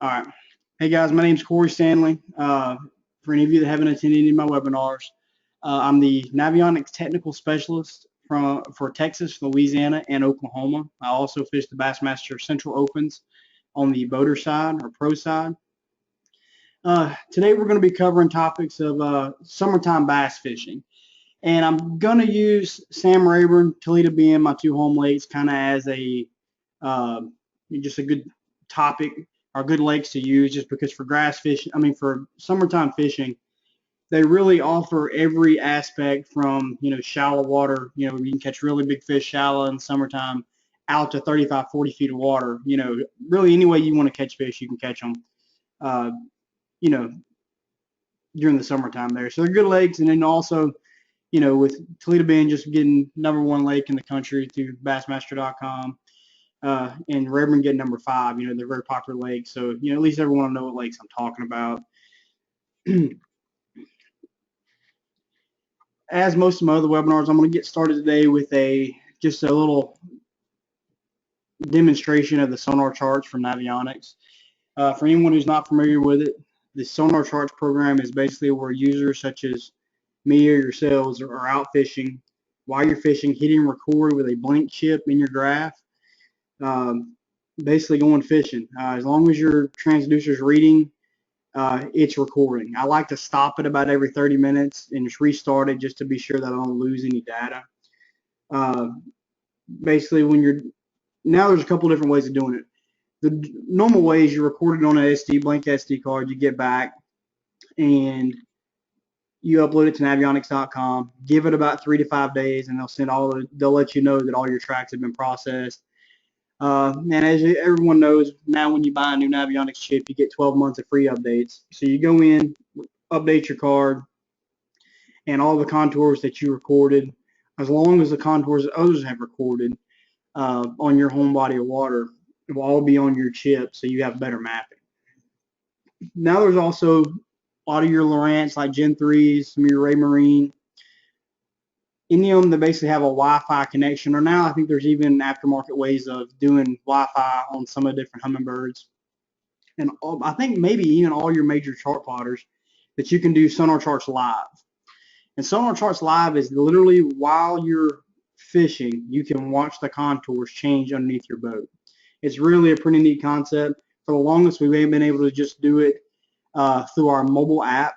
All right. Hey guys, my name's Corey Stanley. For any of you that haven't attended any of my webinars, I'm the Navionics technical specialist for Texas, Louisiana, and Oklahoma. I also fish the Bassmaster Central Opens on the boater side or pro side. Today we're going to be covering topics of summertime bass fishing. And I'm going to use Sam Rayburn, Toledo Bend, my two home lakes, kind of as a just a good topic or good lakes to use, just because for grass fishing, for summertime fishing, they really offer every aspect from, shallow water, you can catch really big fish shallow in the summertime out to 35, 40 feet of water. Really any way you want to catch fish, you can catch them, you know, during the summertime there. So they're good lakes. And then also, with Toledo Bend just getting #1 lake in the country through Bassmaster.com, and Rayburn getting #5, they're very popular lakes. So, at least everyone will know what lakes I'm talking about. As most of my other webinars, I'm going to get started today with just a little demonstration of the SonarCharts from Navionics. For anyone who's not familiar with it, the SonarCharts program is basically where users such as me or yourselves are out fishing. While you're fishing, hitting record with a blank chip in your graph, basically going fishing. As long as your transducer's reading, it's recording. I like to stop it about every 30 minutes and just restart it just to be sure that I don't lose any data. Basically, now there's a couple different ways of doing it. The normal way is you record it on an blank SD card, you get back, and you upload it to Navionics.com, give it about 3 to 5 days, and they'll let you know that all your tracks have been processed. And as everyone knows, now when you buy a new Navionics chip, you get 12 months of free updates. So you go in, update your card, and all the contours that you recorded, as long as the contours that others have recorded on your home body of water, it will all be on your chip, so you have better mapping. Now there's also a lot of your Lowrance, like Gen 3s, some of your Ray Marine, any of them that basically have a Wi-Fi connection, or now I think there's even aftermarket ways of doing Wi-Fi on some of the different Hummingbirds. And I think maybe even all your major chart plotters that you can do SonarCharts Live. And SonarCharts Live is literally while you're fishing, you can watch the contours change underneath your boat. It's really a pretty neat concept. For the longest, we've been able to just do it through our mobile app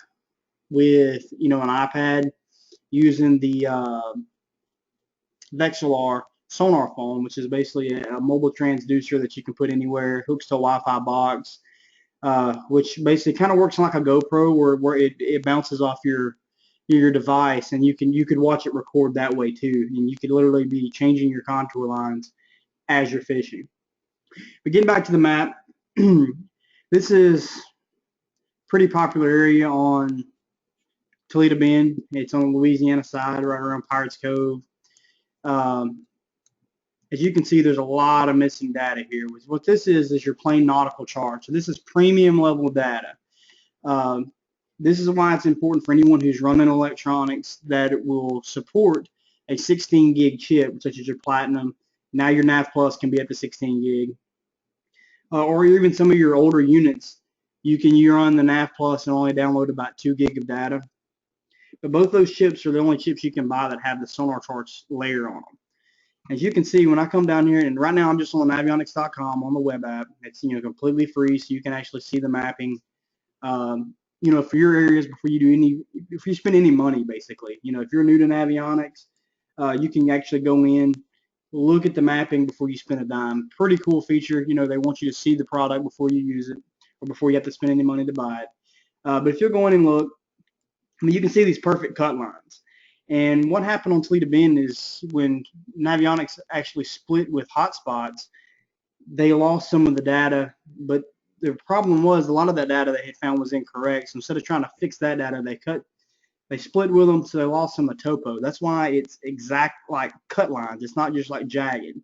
with, an iPad using the Vexilar sonar phone, which is basically a mobile transducer that you can put anywhere, hooks to a Wi-Fi box, which basically kind of works like a GoPro where it bounces off your device, and you could watch it record that way too, and you could literally be changing your contour lines as you're fishing. But getting back to the map, this is a pretty popular area on Toledo Bend. It's on the Louisiana side, right around Pirates Cove. As you can see, there's a lot of missing data here. What this is your plain nautical chart. So this is premium level data. This is why it's important for anyone who's running electronics that it will support a 16 gig chip, such as your Platinum. Now your Nav Plus can be up to 16 gig. Or even some of your older units, you can run the Nav Plus and only download about 2 gig of data. But both those chips are the only chips you can buy that have the SonarCharts layer on them. As you can see, when I come down here, and right now I'm just on Navionics.com on the web app. It's completely free, so you can actually see the mapping. For your areas before you spend any money, basically. If you're new to Navionics, you can actually go in, look at the mapping before you spend a dime. Pretty cool feature. They want you to see the product before you use it, or before you have to spend any money to buy it. But if you'll go in and look, you can see these perfect cut lines. And what happened on Toledo Bend is when Navionics actually split with hotspots, they lost some of the data, but the problem was a lot of that data they had found was incorrect. So instead of trying to fix that data, they split with them, so they lost some of the topo. That's why it's exact like cut lines. It's not just like jagged.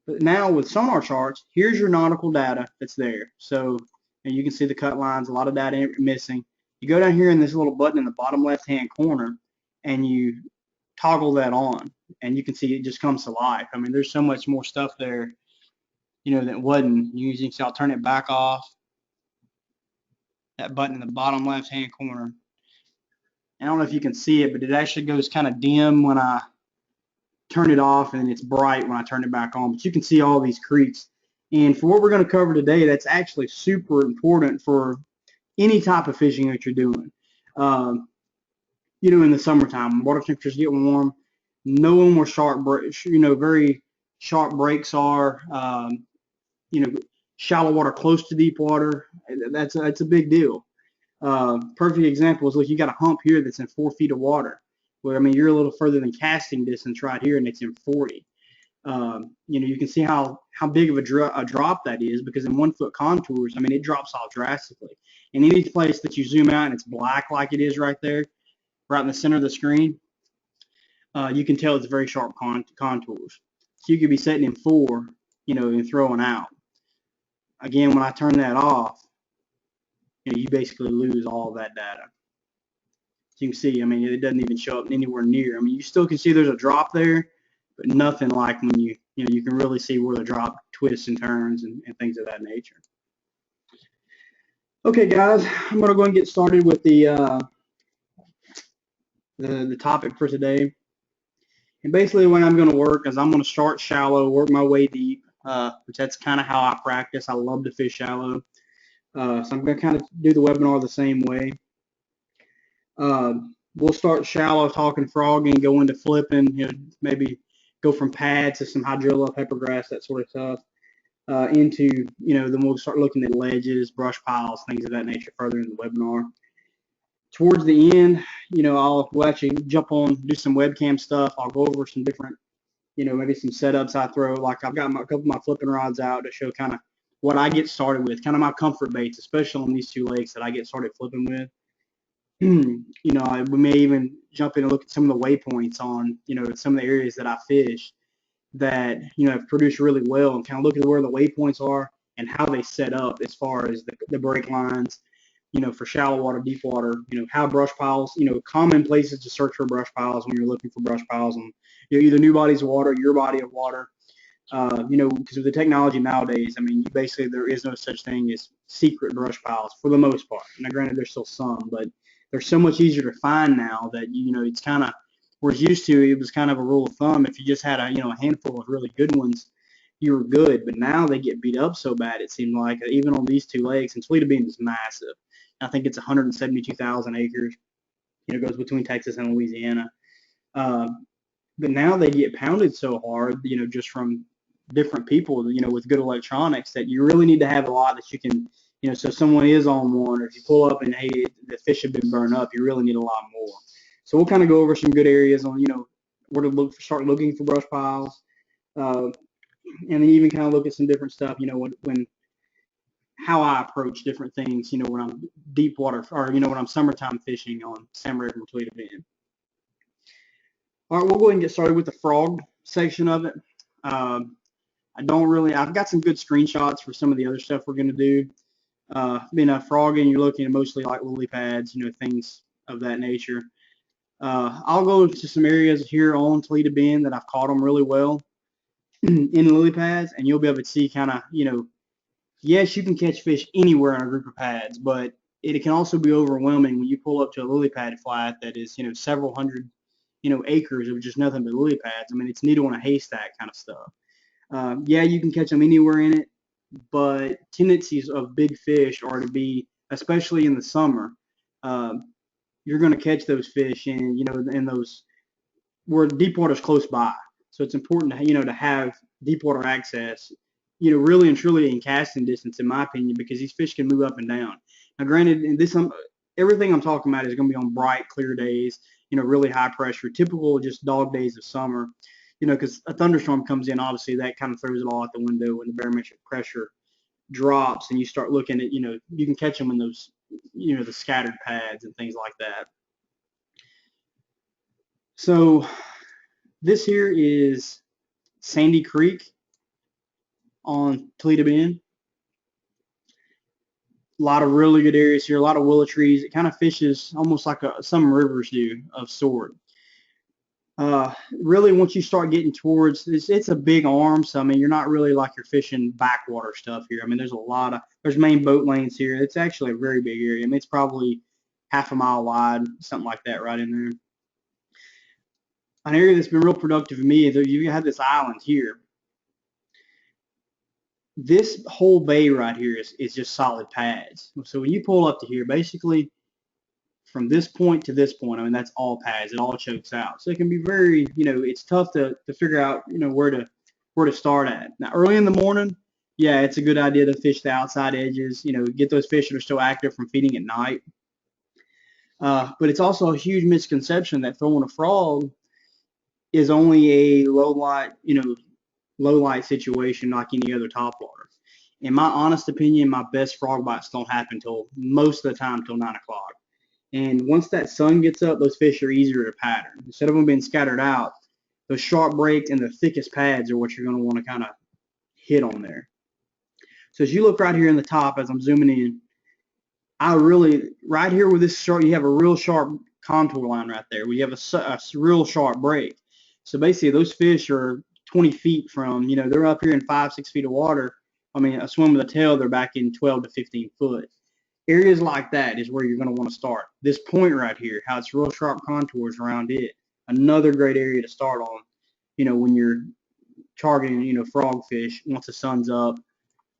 But now with SonarCharts, here's your nautical data that's there. So and you can see the cut lines, a lot of data missing. You go down here in this little button in the bottom left-hand corner, and you toggle that on, and you can see it just comes to life. There's so much more stuff there, that wasn't. You can see I'll turn it back off, that button in the bottom left-hand corner. I don't know if you can see it, but it actually goes kind of dim when I turn it off, and it's bright when I turn it back on. But you can see all these creeks. And for what we're going to cover today, that's actually super important for any type of fishing that you're doing. In the summertime, water temperatures get warm, knowing where sharp breaks, very sharp breaks are, shallow water close to deep water, that's a big deal. Perfect example is, look, you got a hump here that's in 4 feet of water. Where, you're a little further than casting distance right here, and it's in 40. You can see how big of a drop that is, because in 1 foot contours, it drops off drastically. And any place that you zoom out and it's black like it is right there, right in the center of the screen, you can tell it's very sharp contours. So you could be setting in 4, and throwing out. Again, when I turn that off, you basically lose all of that data. So you can see, it doesn't even show up anywhere near. You still can see there's a drop there, but nothing like when you can really see where the drop twists and turns and things of that nature. Okay, guys, I'm going to go and get started with the topic for today. And basically, the way I'm going to work is I'm going to start shallow, work my way deep, which that's kind of how I practice. I love to fish shallow. So I'm going to kind of do the webinar the same way. We'll start shallow, talking frogging, go into flipping, maybe go from pads to some hydrilla, peppergrass, that sort of stuff, then we'll start looking at ledges, brush piles, things of that nature further in the webinar. Towards the end, we'll actually jump on, do some webcam stuff. I'll go over some different, maybe some setups I throw. Like I've got a couple of my flipping rods out to show kind of what I get started with, kind of my comfort baits, especially on these 2 lakes that I get started flipping with. We may even jump in and look at some of the waypoints on, some of the areas that I fish that, have produced really well, and kind of look at where the waypoints are and how they set up as far as the break lines, for shallow water, deep water, how brush piles, common places to search for brush piles when you're looking for brush piles on, either new bodies of water, your body of water, because of the technology nowadays, basically there is no such thing as secret brush piles for the most part. Now, granted, there's still some, but they're so much easier to find now that, it's kind of, whereas used to, it was kind of a rule of thumb. If you just had a handful of really good ones, you were good. But now they get beat up so bad, it seemed like, even on these 2 lakes, and Toledo Bend is massive. I think it's 172,000 acres. It goes between Texas and Louisiana. But now they get pounded so hard, just from different people, with good electronics, that you really need to have a lot that you can, so if someone is on one, or if you pull up and, hey, the fish have been burned up, you really need a lot more. So we'll kind of go over some good areas on, where to start looking for brush piles, and then even kind of look at some different stuff, how I approach different things, when I'm deep water, or, when I'm summertime fishing on Sam River and Toledo Bend. All right, we'll go ahead and get started with the frog section of it. I've got some good screenshots for some of the other stuff we're going to do. Frogging, you're looking at mostly like lily pads, things of that nature. I'll go to some areas here on Toledo Bend that I've caught them really well in lily pads, and you'll be able to see kind of, yes, you can catch fish anywhere in a group of pads, but it can also be overwhelming when you pull up to a lily pad flat that is, several hundred, acres of just nothing but lily pads. It's needle in a haystack kind of stuff. Yeah, you can catch them anywhere in it, but tendencies of big fish are to be, especially in the summer, you're going to catch those fish in, in those where deep water is close by. So it's important to, to have deep water access, really and truly in casting distance, in my opinion, because these fish can move up and down. Now, granted, in this, everything I'm talking about is going to be on bright, clear days, really high pressure, typical just dog days of summer, because a thunderstorm comes in, obviously that kind of throws it all out the window when the barometric pressure drops, and you start looking at, you can catch them in those, the scattered pads and things like that. So this here is Sandy Creek on Toledo Bend. A lot of really good areas here, a lot of willow trees. It kind of fishes almost like some rivers do of sort. Really, once you start getting towards this, it's a big arm. So I mean, you're not really like you're fishing backwater stuff here. I mean, there's main boat lanes here. It's actually a very big area. I mean, it's probably half a mile wide, something like that, right in there. An area that's been real productive for me is that you have this island here. This whole bay right here is just solid pads. So when you pull up to here, basically from this point to this point, I mean, that's all pads. It all chokes out. So it can be very, it's tough to figure out, where to start at. Now, early in the morning, yeah, it's a good idea to fish the outside edges, get those fish that are still active from feeding at night. But it's also a huge misconception that throwing a frog is only a low light situation like any other topwater. In my honest opinion, my best frog bites don't happen till most of the time till 9 o'clock. And once that sun gets up, those fish are easier to pattern. Instead of them being scattered out, those sharp breaks and the thickest pads are what you're going to want to kind of hit on there. So as you look right here in the top, as I'm zooming in, right here with this sharp, you have a real sharp contour line right there. We have a real sharp break. So basically those fish are 20 feet from, they're up here in 5-6 feet of water. I mean, a swim with a tail, they're back in 12 to 15 foot. Areas like that is where you're going to want to start. This point right here, how it's real sharp contours around it, another great area to start on, when you're targeting, frogfish once the sun's up.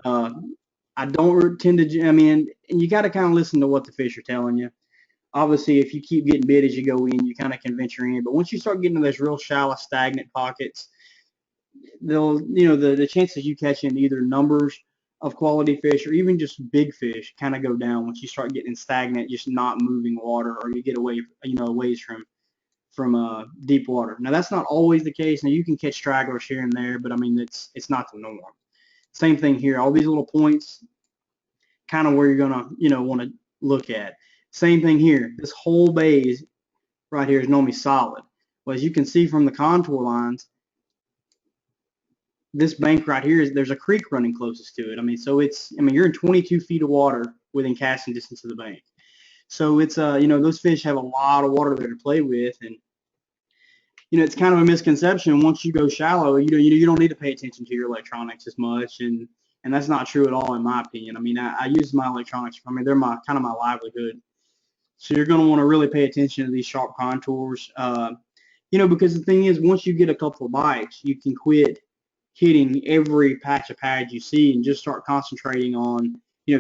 I don't tend to, I mean, and you got to kind of listen to what the fish are telling you. Obviously, if you keep getting bit as you go in, you kind of can venture in. But once you start getting to those real shallow, stagnant pockets, the chances you catching either numbers of quality fish or even just big fish kind of go down once you start getting stagnant, just not moving water, or you get away, away from deep water. Now that's not always the case. Now you can catch stragglers here and there, but I mean it's not the norm. Same thing here. All these little points, kind of where you're gonna want to look at. Same thing here. This whole bay right here is normally solid. Well, as you can see from the contour lines, this bank right here there's a creek running closest to it. I mean, so you're in 22 feet of water within casting distance of the bank. So it's those fish have a lot of water there to play with, and it's kind of a misconception. Once you go shallow, you don't need to pay attention to your electronics as much, and that's not true at all in my opinion. I mean, I use my electronics. I mean, they're my livelihood. So you're going to want to really pay attention to these sharp contours. Because the thing is, once you get a couple of bites, you can quit hitting every patch of pad you see and just start concentrating on,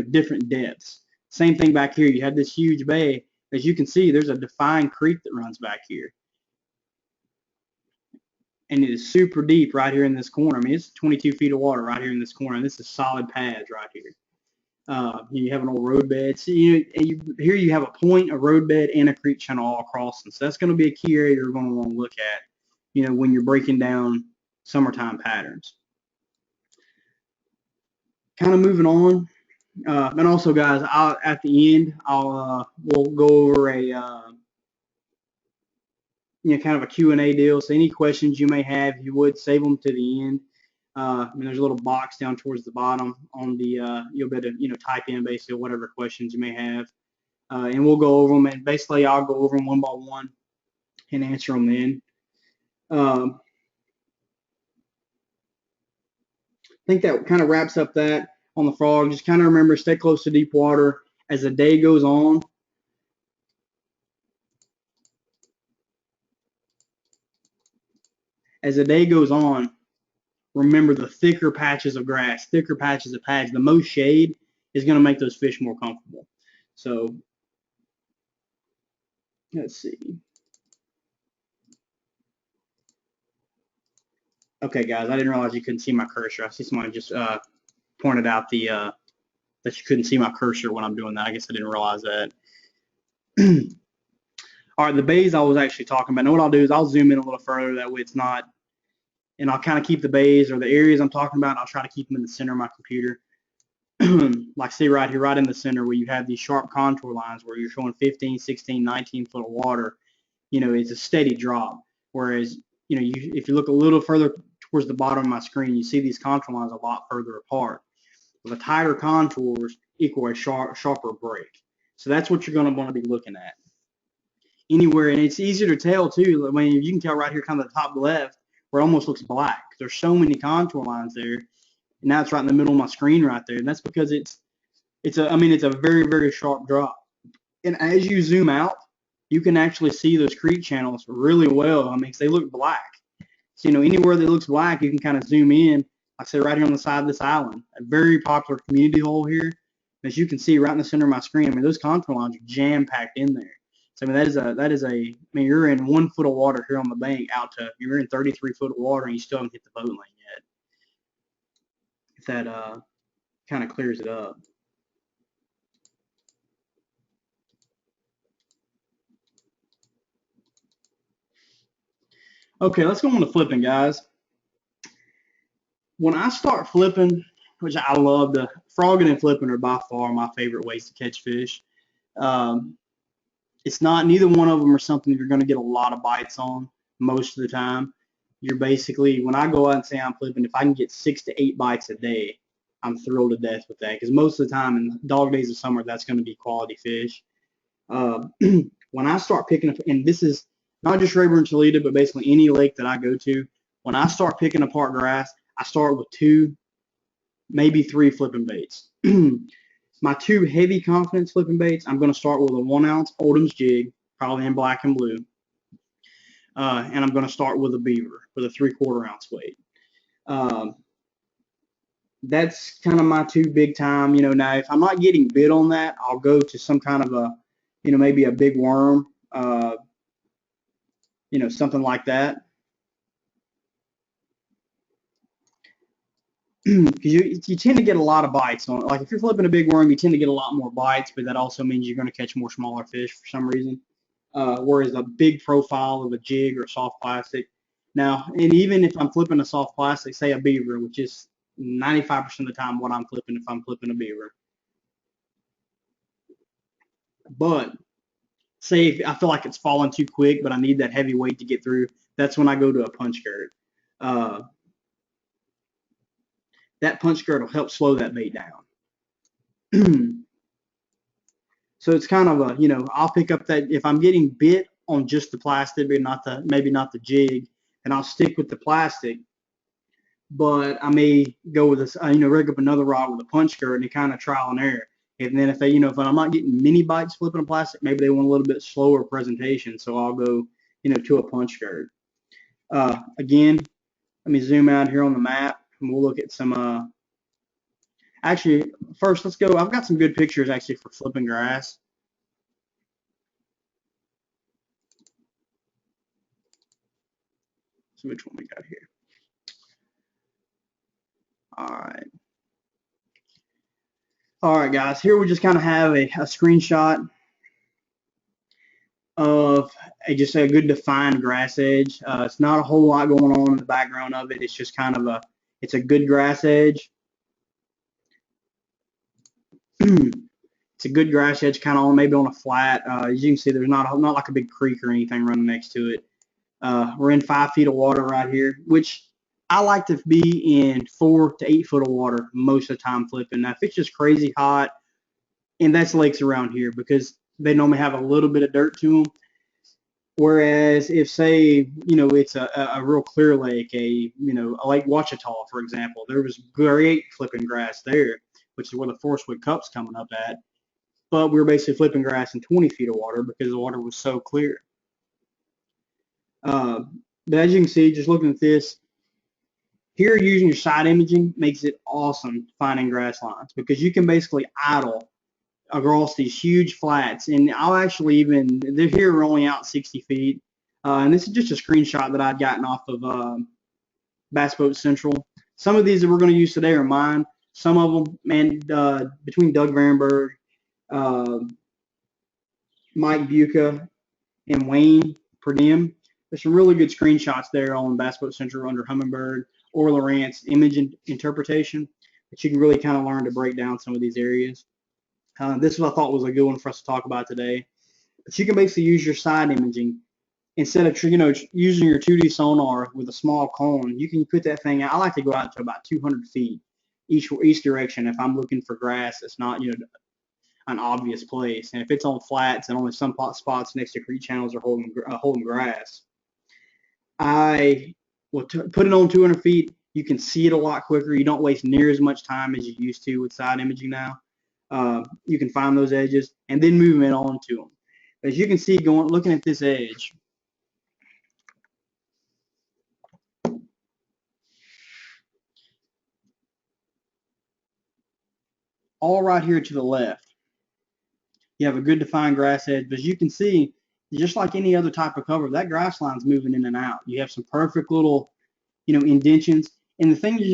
different depths. Same thing back here. You have this huge bay. As you can see, there's a defined creek that runs back here. And it is super deep right here in this corner. I mean, it's 22 feet of water right here in this corner, and this is solid pads right here. You have an old road bed. So, here you have a point, a road bed, and a creek channel all across. And so that's going to be a key area you're going to want to look at, when you're breaking down summertime patterns. Kind of moving on. And also, guys, at the end, we'll go over a kind of a Q&A deal. So any questions you may have, you would save them to the end. There's a little box down towards the bottom on the, you'll be able to, type in basically whatever questions you may have. And we'll go over them, and basically I'll go over them one by one and answer them then. I think that kind of wraps up that on the frog. Just kind of remember, stay close to deep water as the day goes on. As the day goes on, remember the thicker patches of grass, thicker patches of pads, the most shade is going to make those fish more comfortable. So let's see. Okay, guys, I didn't realize you couldn't see my cursor. I see someone just pointed out that you couldn't see my cursor when I'm doing that. I guess I didn't realize that. All right, the bays I was actually talking about. Now what I'll do is I'll zoom in a little further. That way it's not, and I'll kind of keep the bays or the areas I'm talking about. I'll try to keep them in the center of my computer. Like see right here, right in the center where you have these sharp contour lines where you're showing 15, 16, 19 foot of water. It's a steady drop. Whereas, if you look a little further towards the bottom of my screen, you see these contour lines a lot further apart. The tighter contours equal a sharper break. So that's what you're going to want to be looking at. anywhere, and it's easier to tell too. I mean, you can tell right here, kind of the top left, where it almost looks black. There's so many contour lines there, and now it's right in the middle of my screen right there, and that's because it's a very, very sharp drop. And as you zoom out, you can actually see those creek channels really well. I mean, 'cause they look black. So, anywhere that looks black, you can kind of zoom in. Like I said, right here on the side of this island, a very popular community hole here. As you can see right in the center of my screen, I mean, those contour lines are jam-packed in there. So, I mean, I mean, you're in 1 foot of water here on the bank you're in 33 foot of water and you still haven't hit the boat lane yet. If that kind of clears it up. Okay, let's go on to flipping, guys. When I start flipping, which I love, the frogging and flipping are by far my favorite ways to catch fish. It's not, neither one of them are something you're going to get a lot of bites on most of the time. You're basically, when I go out and say I'm flipping, if I can get 6 to 8 bites a day, I'm thrilled to death with that, because most of the time in dog days of summer, that's going to be quality fish. When I start picking up, and this is not just Rayburn Toledo, but basically any lake that I go to, when I start picking apart grass, I start with 2, maybe 3 flipping baits. My 2 heavy confidence flipping baits, I'm going to start with a 1 ounce Oldham's jig, probably in black and blue. And I'm going to start with a beaver with a 3/4 ounce weight. That's kind of my 2 big time. Now if I'm not getting bit on that, I'll go to some kind of a, maybe a big worm, something like that. Because you tend to get a lot of bites on it. Like if you're flipping a big worm, you tend to get a lot more bites, but that also means you're going to catch more smaller fish for some reason. Whereas a big profile of a jig or soft plastic. Now, and even if I'm flipping a soft plastic, say a beaver, which is 95% of the time what I'm flipping if I'm flipping a beaver. But say if I feel like it's falling too quick, but I need that heavy weight to get through, that's when I go to a punch skirt. That punch skirt will help slow that bait down. So it's kind of a, I'll pick up that if I'm getting bit on just the plastic, but maybe not the jig, and I'll stick with the plastic. But I may go with this, rig up another rod with a punch skirt and kind of trial and error. And then if if I'm not getting many bites flipping a plastic, maybe they want a little bit slower presentation, so I'll go, to a punch skirt. Again, let me zoom out here on the map, and we'll look at some. Actually, first let's go. I've got some good pictures actually for flipping grass. So which one we got here? All right, guys. Here we just kind of have a screenshot of just a good defined grass edge. It's not a whole lot going on in the background of it. It's just kind of it's a good grass edge. It's a good grass edge, kind of maybe on a flat. As you can see, there's not like a big creek or anything running next to it. We're in 5 feet of water right here, which I like to be in 4 to 8 foot of water most of the time flipping. Now, if it's just crazy hot, and that's lakes around here because they normally have a little bit of dirt to them. Whereas if, say, it's a real clear lake, a Lake Ouachita, for example, there was great flipping grass there, which is where the Forestwood Cup's coming up at. But we were basically flipping grass in 20 feet of water because the water was so clear. But as you can see, just looking at this, here using your side imaging makes it awesome finding grass lines because you can basically idle across these huge flats. And I'll actually they're here, we're only out 60 feet. And this is just a screenshot that I'd gotten off of Bass Boat Central. Some of these that we're going to use today are mine. Some of them, man, between Doug Varenberg, Mike Buca, and Wayne Perdiem, there's some really good screenshots there on Bass Boat Central under Hummingbird or Lowrance image interpretation that you can really kind of learn to break down some of these areas. This is what I thought was a good one for us to talk about today. But you can basically use your side imaging instead of using your 2D sonar with a small cone. You can put that thing out. I like to go out to about 200 feet each direction if I'm looking for grass. It's not an obvious place. And if it's on flats and only some spots next to creek channels are holding grass, I will put it on 200 feet. You can see it a lot quicker. You don't waste near as much time as you used to with side imaging now. You can find those edges and then move it on to them. As you can see, looking at this edge, all right here to the left, you have a good defined grass edge. But as you can see, just like any other type of cover, that grass line's moving in and out. You have some perfect little, indentions. And the thing is,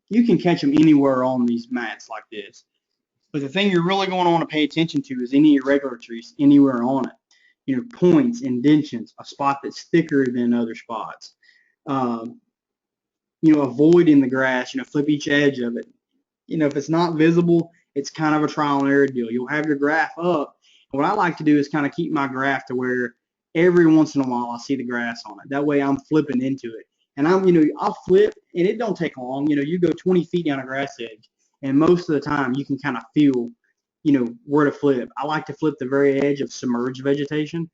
you can catch them anywhere on these mats like this. But the thing you're really going to want to pay attention to is any irregularities anywhere on it. Points, indentions, a spot that's thicker than other spots. A void in the grass, flip each edge of it. If it's not visible, it's kind of a trial and error deal. You'll have your graph up. And what I like to do is kind of keep my graph to where every once in a while I see the grass on it. That way I'm flipping into it. And I'll flip, and it don't take long. You go 20 feet down a grass edge, and most of the time you can kind of feel, where to flip. I like to flip the very edge of submerged vegetation.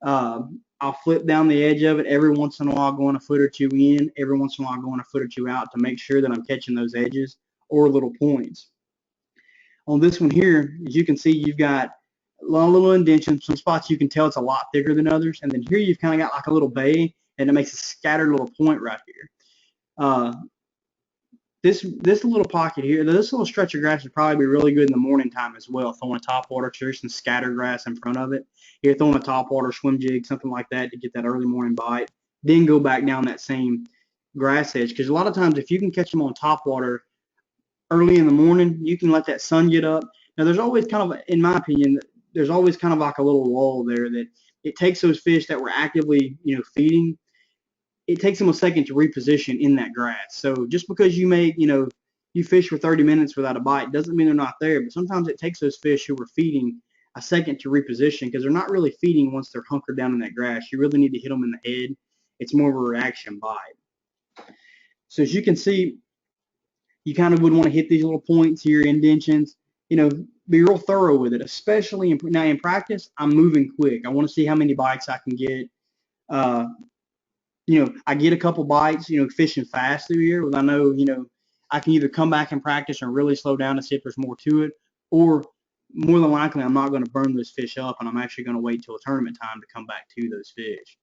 I'll flip down the edge of it every once in a while, going a foot or two in, every once in a while going a foot or two out to make sure that I'm catching those edges or little points. On this one here, as you can see, you've got a lot of little indentions. Some spots you can tell it's a lot thicker than others, and then here you've kind of got like a little bay, and it makes a scattered little point right here. This little pocket here, this little stretch of grass would probably be really good in the morning time as well, throwing a topwater, some scattered grass in front of it. You're throwing a topwater, swim jig, something like that to get that early morning bite. Then go back down that same grass edge, because a lot of times if you can catch them on topwater early in the morning, you can let that sun get up. Now there's always kind of, in my opinion, there's always kind of like a little lull there that it takes those fish that were actively, feeding. It takes them a second to reposition in that grass. So just because you fish for 30 minutes without a bite doesn't mean they're not there. But sometimes it takes those fish who are feeding a second to reposition, because they're not really feeding once they're hunkered down in that grass. You really need to hit them in the head. It's more of a reaction bite. So as you can see, you kind of would want to hit these little points here, indentions, be real thorough with it, especially in practice. I'm moving quick. I want to see how many bites I can get. I get a couple bites, fishing fast through here. I know, I can either come back and practice and really slow down to see if there's more to it, or more than likely I'm not going to burn those fish up, and I'm actually going to wait till tournament time to come back to those fish.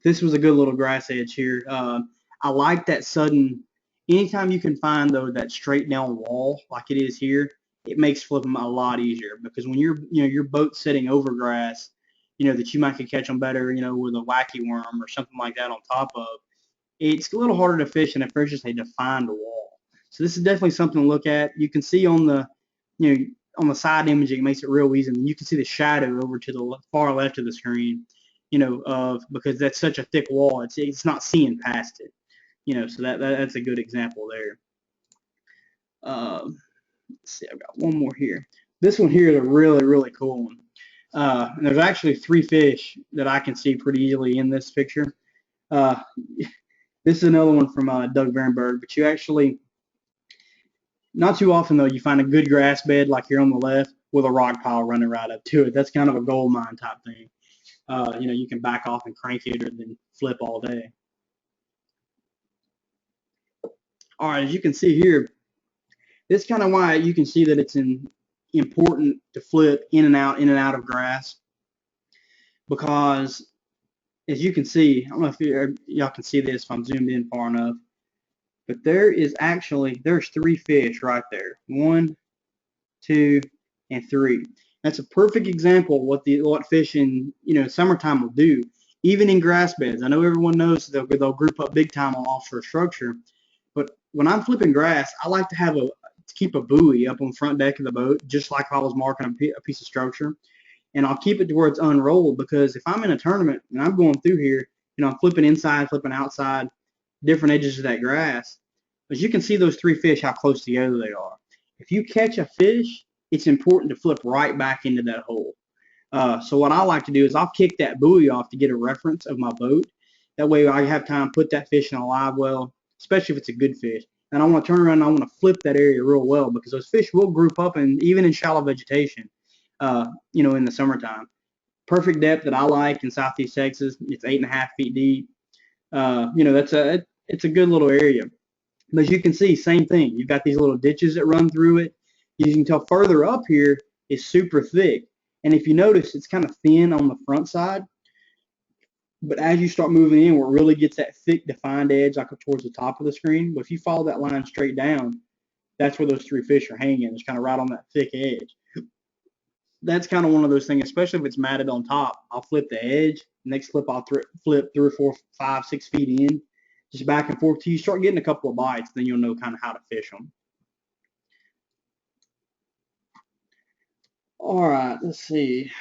This was a good little grass edge here. I like that sudden, anytime you can find, though, that straight down wall like it is here, it makes flipping a lot easier, because when your boat's sitting over grass, that you might could catch them better, with a wacky worm or something like that on top of, it's a little harder to fish than if there's just a defined wall. So this is definitely something to look at. You can see on the, on the side imaging, it makes it real easy. And you can see the shadow over to the far left of the screen, because that's such a thick wall, it's not seeing past it. So that's a good example there. Let's see, I've got one more here. This one here is a really, really cool one. And there's actually 3 fish that I can see pretty easily in this picture. This is another one from Doug Varenberg, but you actually, not too often though, you find a good grass bed like here on the left with a rock pile running right up to it. That's kind of a gold mine type thing. You can back off and crank it or then flip all day. All right, as you can see here, this is kind of why you can see that it's important to flip in and out of grass, because as you can see, I don't know if y'all can see this if I'm zoomed in far enough, but there's 3 fish right there. 1, 2, and 3. That's a perfect example of what fish in summertime will do, even in grass beds. I know everyone knows they'll group up big time on offshore structure, but when I'm flipping grass, I like to keep a buoy up on the front deck of the boat, just like if I was marking a piece of structure, and I'll keep it to where it's unrolled, because if I'm in a tournament and I'm going through here, I'm flipping inside, flipping outside, different edges of that grass, as you can see those 3 fish, how close together they are. If you catch a fish, it's important to flip right back into that hole. So what I like to do is I'll kick that buoy off to get a reference of my boat. That way I have time to put that fish in a live well, especially if it's a good fish. and I want to turn around and I want to flip that area real well, because those fish will group up, and even in shallow vegetation, in the summertime. Perfect depth that I like in Southeast Texas. It's 8.5 feet deep. It's a good little area. But as you can see, same thing. You've got these little ditches that run through it. You can tell further up here is super thick. And if you notice, it's kind of thin on the front side. But as you start moving in, where it really gets that thick, defined edge, like towards the top of the screen. But if you follow that line straight down, that's where those three fish are hanging. It's kind of right on that thick edge. That's kind of one of those things, especially if it's matted on top. I'll flip the edge. Next flip, I'll flip 3 or 4, 5, 6 feet in, just back and forth till you start getting a couple of bites. Then you'll know kind of how to fish them. All right, let's see.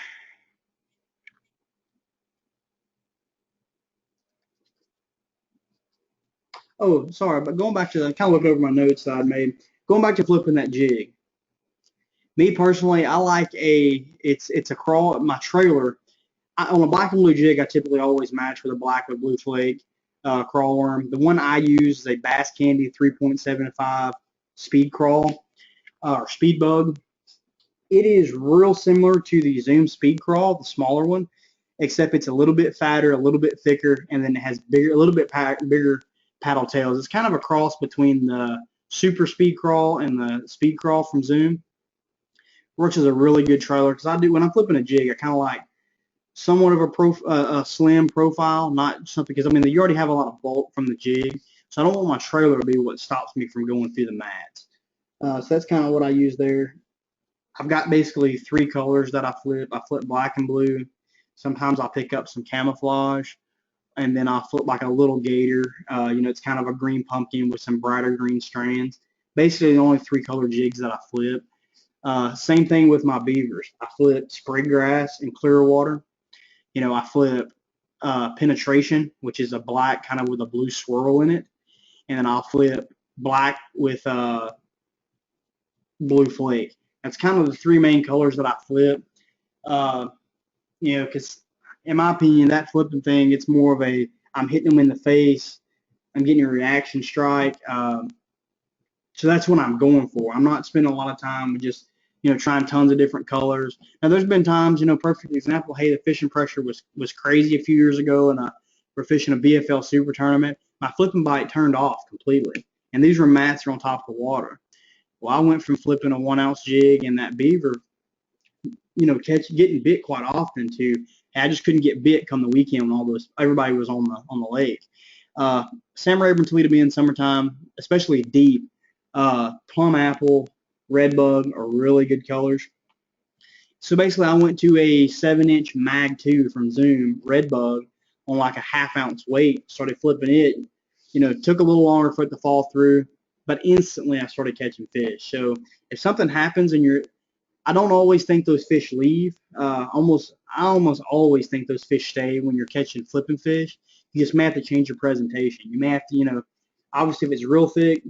Oh, sorry, but going back to kind of looking over my notes that I made, going back to flipping that jig. Me personally, I like it's a crawl. My trailer, on a black and blue jig, I typically always match with a black with blue flake crawl worm. The one I use is a Bass Candy 3.75 speed crawl or speed bug. It is real similar to the Zoom speed crawl, the smaller one, except it's a little bit fatter, a little bit thicker, and then it has a little bit bigger paddle tails. It's kind of a cross between the super speed crawl and the speed crawl from Zoom. Works as a really good trailer, because when I'm flipping a jig, I kind of like somewhat of a slim profile, not something, because you already have a lot of bulk from the jig, so I don't want my trailer to be what stops me from going through the mats. So that's kind of what I use there. I've got basically 3 colors that I flip. I flip black and blue. Sometimes I'll pick up some camouflage, and then I'll flip like a little gator. It's kind of a green pumpkin with some brighter green strands. Basically, the only 3 color jigs that I flip. Same thing with my beavers. I flip spray grass and clear water. I flip penetration, which is a black kind of with a blue swirl in it, and then I'll flip black with blue flake. That's kind of the 3 main colors that I flip. Because in my opinion, that flipping thing, it's more of I'm hitting them in the face, I'm getting a reaction strike. So that's what I'm going for. I'm not spending a lot of time just trying tons of different colors. Now there's been times, perfect example, hey, the fishing pressure was crazy a few years ago, and we're fishing a BFL Super Tournament. My flipping bite turned off completely, and these were mats are on top of the water. Well, I went from flipping a 1-ounce jig and that beaver, getting bit quite often, to I just couldn't get bit come the weekend when everybody was on the lake. Sam Rayburn, Toledo being summertime, especially deep, plum apple, red bug are really good colors. So basically, I went to a 7-inch Mag 2 from Zoom, red bug, on like a 1/2 ounce weight. Started flipping it. It took a little longer for it to fall through, but instantly I started catching fish. So if something happens and I don't always think those fish leave. I almost always think those fish stay when you're catching flipping fish. You just may have to change your presentation. You may have to, obviously if it's real thick,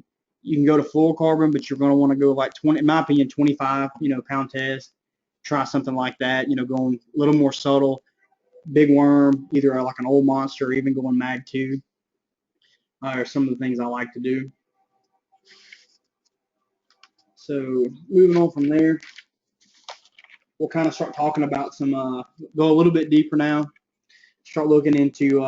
you can go to fluorocarbon, but you're going to want to go like 20, in my opinion, 25, pound test. Try something like that, going a little more subtle. Big worm, either like an old monster or even going Mag 2 are some of the things I like to do. So moving on from there, we'll kind of start talking about go a little bit deeper now. Start looking into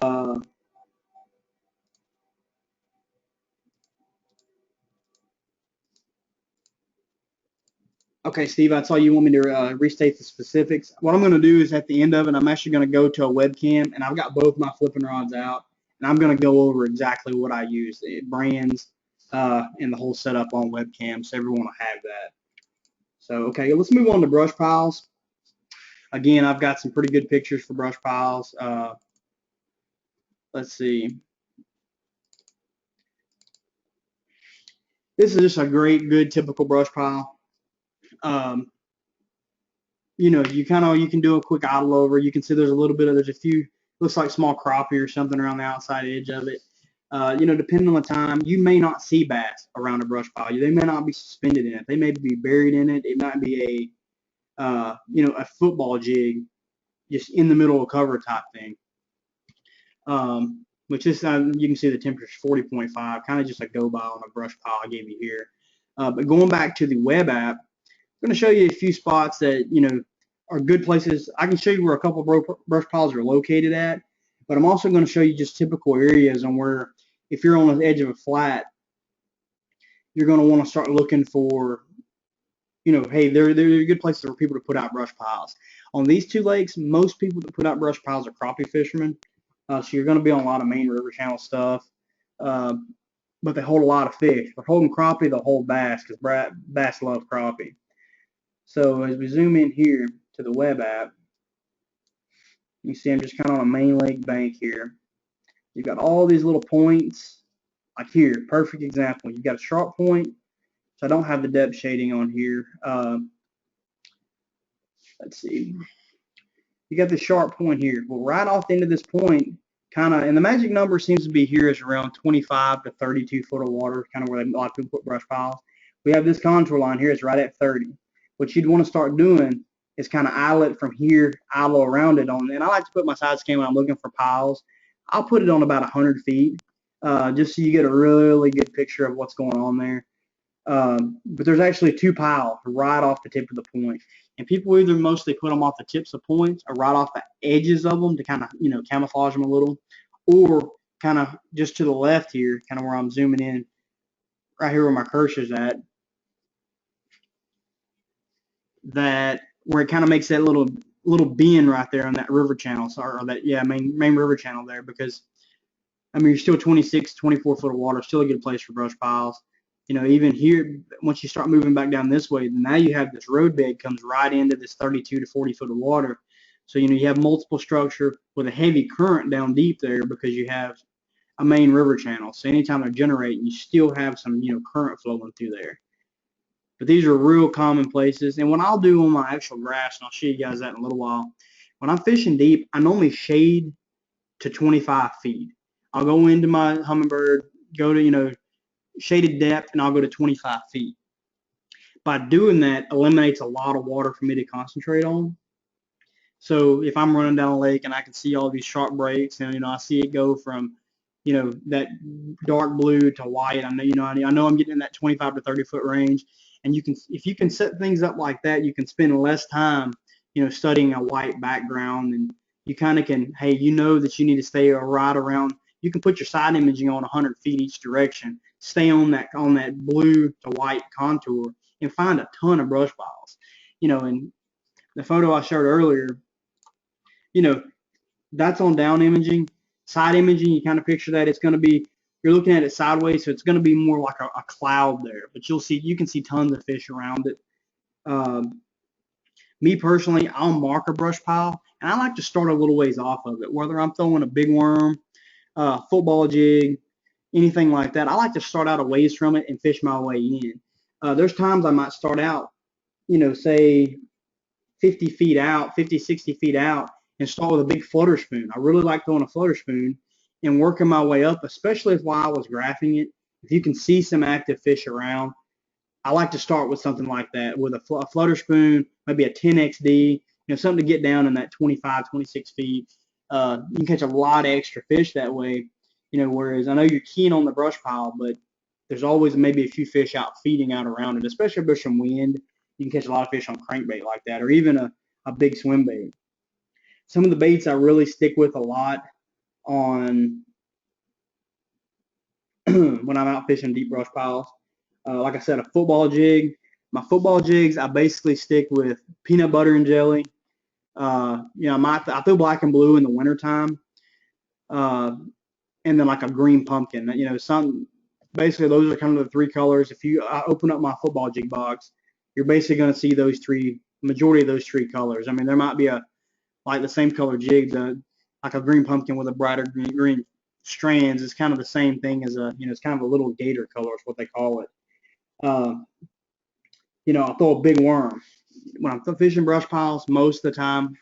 okay, Steve, I saw you want me to restate the specifics. What I'm going to do is at the end of it, I'm actually going to go to a webcam, and I've got both my flipping rods out, and I'm going to go over exactly what I use, the brands, and the whole setup on webcam, so everyone will have that. So, okay, let's move on to brush piles. Again, I've got some pretty good pictures for brush piles. Let's see. This is just a great, good, typical brush pile. You can do a quick idle over. You can see there's a few, looks like small crappie or something around the outside edge of it. Depending on the time, you may not see bass around a brush pile. They may not be suspended in it. They may be buried in it. It might be a football jig just in the middle of cover type thing. which is, you can see the temperature is 40.5, kind of just a go by on a brush pile I gave you here. But going back to the web app, I'm going to show you a few spots that, are good places. I can show you where a couple of brush piles are located at, but I'm also going to show you just typical areas on where, if you're on the edge of a flat, you're going to want to start looking for, hey, they're good places for people to put out brush piles. On these two lakes, most people that put out brush piles are crappie fishermen. So you're going to be on a lot of main river channel stuff. But they hold a lot of fish. If they're holding crappie, they'll hold bass, because bass love crappie. So as we zoom in here to the web app, you see I'm just kind of on a main lake bank here. You've got all these little points, like here, perfect example. You've got a sharp point, so I don't have the depth shading on here. Let's see. You got the sharp point here. Well, right off the end of this point, kind of, and the magic number seems to be here is around 25 to 32 foot of water, kind of where a lot of people put brush piles. We have this contour line here. It's right at 30. What you'd want to start doing is kind of eyelet from here, eyeball around it on. And I like to put my side scan when I'm looking for piles. I'll put it on about 100 feet, just so you get a really good picture of what's going on there. But there's actually two piles right off the tip of the point. And people either mostly put them off the tips of points or right off the edges of them to kind of, camouflage them a little, or kind of just to the left here, kind of where I'm zooming in, right here where my cursor's at, that where it kind of makes that little bend right there on that river channel, or that, yeah, main river channel there, because I mean, you're still 26, 24 foot of water, still a good place for brush piles. Even here, once you start moving back down this way, now you have this road bed comes right into this 32 to 40 foot of water. So, you have multiple structure with a heavy current down deep there, because you have a main river channel. So anytime they're generating, you still have some, current flowing through there. But these are real common places. And what I'll do on my actual grass, and I'll show you guys that in a little while, when I'm fishing deep, I normally shade to 25 feet. I'll go into my Hummingbird, go to, shaded depth, and I'll go to 25 feet. By doing that, eliminates a lot of water for me to concentrate on. So if I'm running down a lake and I can see all these sharp breaks, and I see it go from, that dark blue to white, I know I'm getting in that 25 to 30 foot range. And if you can set things up like that, you can spend less time, studying a white background, and you kind of can, hey, that you need to stay right around. You can put your side imaging on 100 feet each direction, stay on that blue to white contour, and find a ton of brush piles. And the photo I showed earlier, that's on down imaging. Side imaging, you kind of picture that it's going to be, you're looking at it sideways, so it's going to be more like a cloud there. But you can see tons of fish around it. Me personally, I'll mark a brush pile, and I like to start a little ways off of it. Whether I'm throwing a big worm, football jig, anything like that, I like to start out a ways from it and fish my way in. There's times I might start out, say 50 feet out, 50, 60 feet out, and start with a big flutter spoon. I really like throwing a flutter spoon and working my way up, especially while I was graphing it. If you can see some active fish around, I like to start with something like that, with a flutter spoon, maybe a 10XD, something to get down in that 25, 26 feet. You can catch a lot of extra fish that way, whereas I know you're keen on the brush pile, but there's always maybe a few fish out feeding out around it, especially if there's some wind. You can catch a lot of fish on crankbait like that, or even a big swim bait. Some of the baits I really stick with a lot on when I'm out fishing deep brush piles. Like I said, a football jig. My football jigs, I basically stick with peanut butter and jelly. I throw black and blue in the wintertime. And then like a green pumpkin. Basically those are kind of the three colors. If you open up my football jig box, you're basically going to see those majority of those three colors. I mean, there might be like the same color jigs, like a green pumpkin with a brighter green strands. It's kind of the same thing as it's kind of a little gator color is what they call it. I'll throw a big worm. When I'm fishing brush piles, most of the time,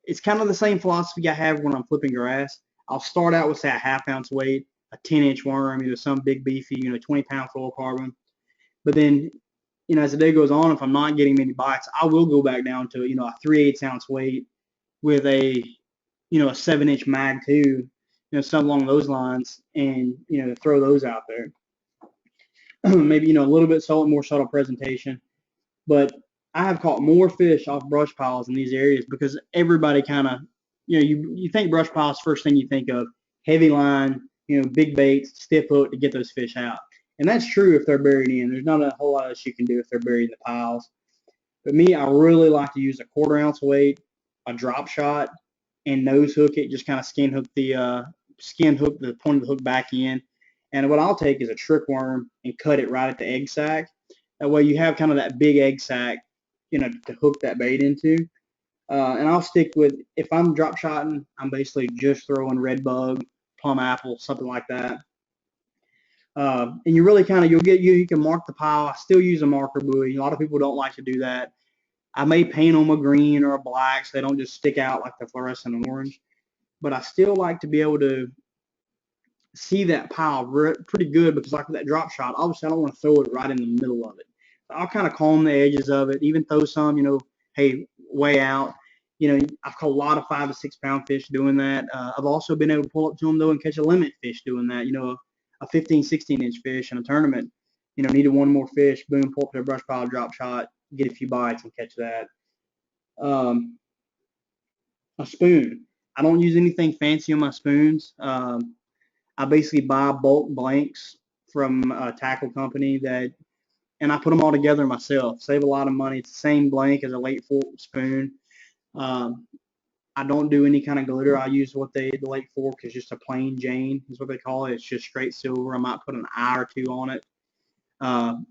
it's kind of the same philosophy I have when I'm flipping grass. I'll start out with, say, a half-ounce weight, a 10-inch worm, some big beefy, 20-pound fluorocarbon. But then, as the day goes on, if I'm not getting many bites, I will go back down to, a 3/8 ounce weight with a 7-inch mag too, something along those lines, and throw those out there. Maybe a little bit more subtle presentation, but I have caught more fish off brush piles in these areas because everybody kind of, you think brush piles, first thing you think of heavy line, big baits, stiff hook to get those fish out. And that's true if they're buried in. There's not a whole lot else you can do if they're buried in the piles. But me, I really like to use a 1/4 ounce weight, a drop shot, and nose hook it. Just kind of skin hook the point of the hook back in. And what I'll take is a trick worm and cut it right at the egg sac. That way you have kind of that big egg sac, to hook that bait into. And I'll stick with, if I'm drop shotting, I'm basically just throwing red bug, plum apple, something like that. And you really kind of, you can mark the pile. I still use a marker buoy. A lot of people don't like to do that. I may paint them a green or a black so they don't just stick out like the fluorescent orange. But I still like to be able to see that pile pretty good, because like that drop shot, obviously I don't want to throw it right in the middle of it. I'll kind of comb the edges of it, even throw some, hey, way out. I've caught a lot of 5 to 6 pound fish doing that. I've also been able to pull up to them though and catch a limit fish doing that. A 15, 16-inch fish in a tournament. Needed one more fish, boom, pull up to a brush pile, drop shot, get a few bites and catch that. A spoon. I don't use anything fancy on my spoons. I basically buy bulk blanks from a tackle company and I put them all together myself. Save a lot of money. It's the same blank as a late fork spoon. I don't do any kind of glitter. I use the late fork is just a plain Jane is what they call it. It's just straight silver. I might put an eye or two on it. And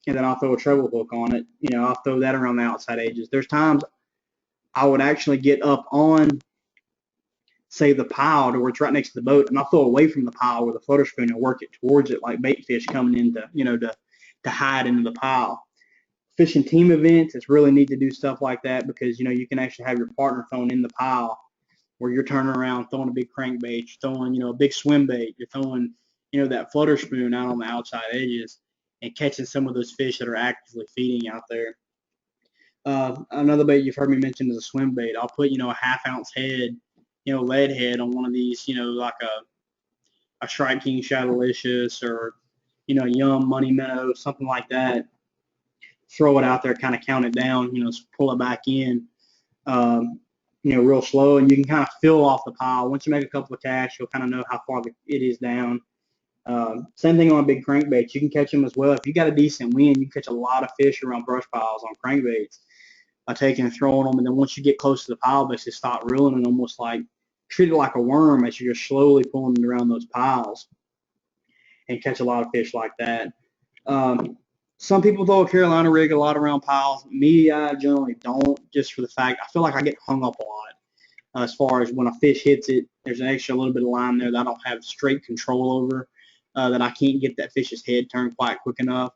then I'll throw a treble hook on it. I'll throw that around the outside edges. There's times I would actually get up on, say, the pile to where it's right next to the boat, and I'll throw away from the pile with a flutter spoon and work it towards it like bait fish coming into, to hide into the pile. Fishing team events, it's really neat to do stuff like that because, you can actually have your partner thrown in the pile where you're turning around, throwing a big crankbait, you're throwing, a big swim bait, you're throwing, that flutter spoon out on the outside edges and catching some of those fish that are actively feeding out there. Another bait you've heard me mention is a swim bait. I'll put, a 1/2 ounce head, lead head on one of these, like a Strike King Shadowlicious or, Yum Money Minnow, something like that. Throw it out there, kind of count it down, pull it back in, real slow, and you can kind of fill off the pile. Once you make a couple of casts, you'll kind of know how far it is down. Same thing on big crankbaits. You can catch them as well. If you got a decent wind, you can catch a lot of fish around brush piles on crankbaits by taking and throwing them. And then once you get close to the pile, basically stop reeling and almost like treat it like a worm as you're just slowly pulling it around those piles and catch a lot of fish like that. Some people throw a Carolina rig a lot around piles. Me, I generally don't, just for the fact I feel like I get hung up a lot. As far as when a fish hits it, there's an extra little bit of line there that I don't have straight control over, that I can't get that fish's head turned quite quick enough.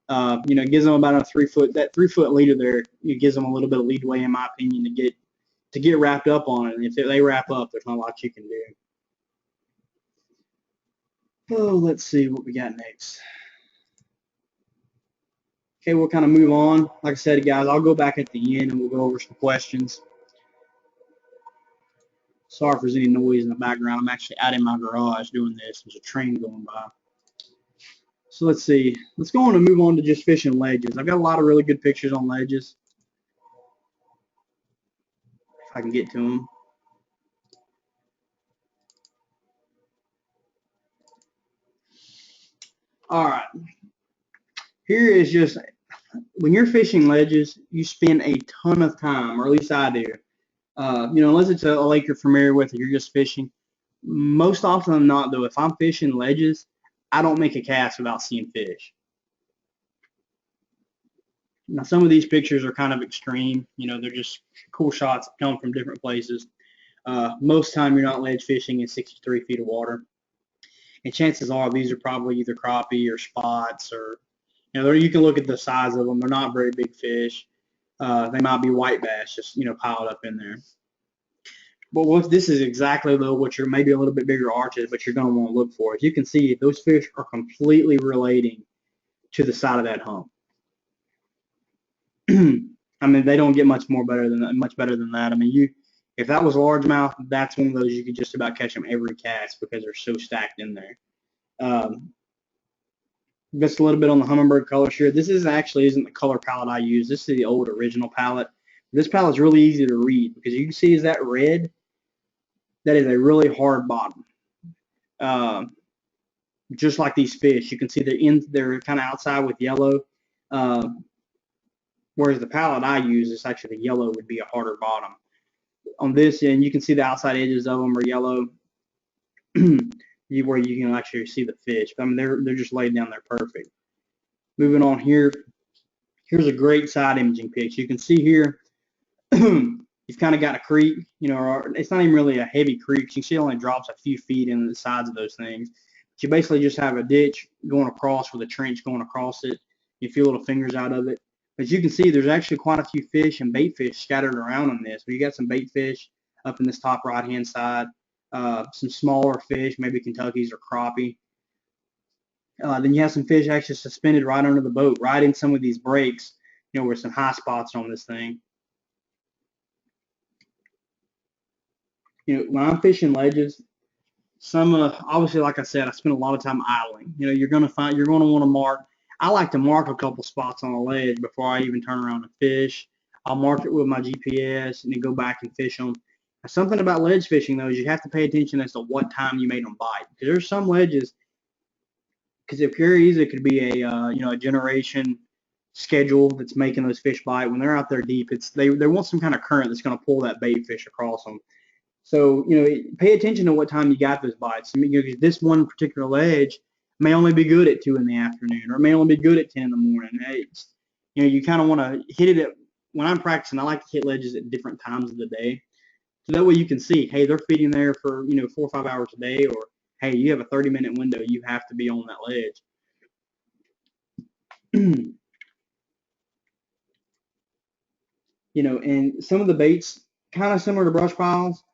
It gives them about a 3 foot, that 3 foot leader there, it gives them a little bit of leadway, in my opinion, to get wrapped up on it. And if they wrap up, there's not a lot you can do. Oh, let's see what we got next. Okay, we'll kind of move on. Like I said, guys, I'll go back at the end and we'll go over some questions. Sorry if there's any noise in the background. I'm actually out in my garage doing this. There's a train going by. So let's see. Let's go on and move on to just fishing ledges. I've got a lot of really good pictures on ledges. If I can get to them. All right. Here is just, when you're fishing ledges, you spend a ton of time, or at least I do. Unless it's a lake you're familiar with or you're just fishing. Most often than not, though, if I'm fishing ledges, I don't make a cast without seeing fish. Now, some of these pictures are kind of extreme. They're just cool shots that come from different places. Most time you're not ledge fishing in 63 feet of water. And chances are these are probably either crappie or spots, or, you can look at the size of them. They're not very big fish. They might be white bass just, piled up in there. But this is exactly though what you're, maybe a little bit bigger arches, but you're going to want to look for. As you can see, those fish are completely relating to the side of that hump. I mean, they don't get much better than that. I mean, If that was largemouth, that's one of those you could just about catch them every cast because they're so stacked in there. Just a little bit on the Hummingbird Colors here. This isn't the color palette I use. This is the old original palette. This palette is really easy to read because you can see is that red. That is a really hard bottom. Just like these fish, you can see they're kind of outside with yellow. Whereas the palette I use, it's actually the yellow would be a harder bottom. On this end, you can see the outside edges of them are yellow, where you can actually see the fish. I mean, they're just laid down there perfect. Moving on here, here's a great side imaging picture. You can see here, you've kind of got a creek, or it's not even really a heavy creek. You can see it only drops a few feet in the sides of those things. But you basically just have a ditch going across with a trench going across it. You feel little fingers out of it. As you can see, there's actually quite a few fish and bait fish scattered around on this. But you got some bait fish up in this top right-hand side, some smaller fish, maybe Kentuckies or crappie. Then you have some fish actually suspended right under the boat, right in some of these breaks, where some high spots on this thing. When I'm fishing ledges, obviously, like I said, I spend a lot of time idling. You're going to want to mark. I like to mark a couple spots on a ledge before I even turn around and fish. I'll mark it with my GPS and then go back and fish them. Something about ledge fishing, though, is you have to pay attention as to what time you made them bite. Because there's some ledges, because it very easily could be a generation schedule that's making those fish bite. When they're out there deep, they want some kind of current that's going to pull that bait fish across them. So, pay attention to what time you got those bites. I mean, this one particular ledge may only be good at 2 in the afternoon, or it may only be good at 10 in the morning. You kind of want to hit it when I'm practicing, I like to hit ledges at different times of the day. So that way you can see, hey, they're feeding there for, 4 or 5 hours a day, or, hey, you have a 30-minute window. You have to be on that ledge. And some of the baits, kind of similar to brush piles.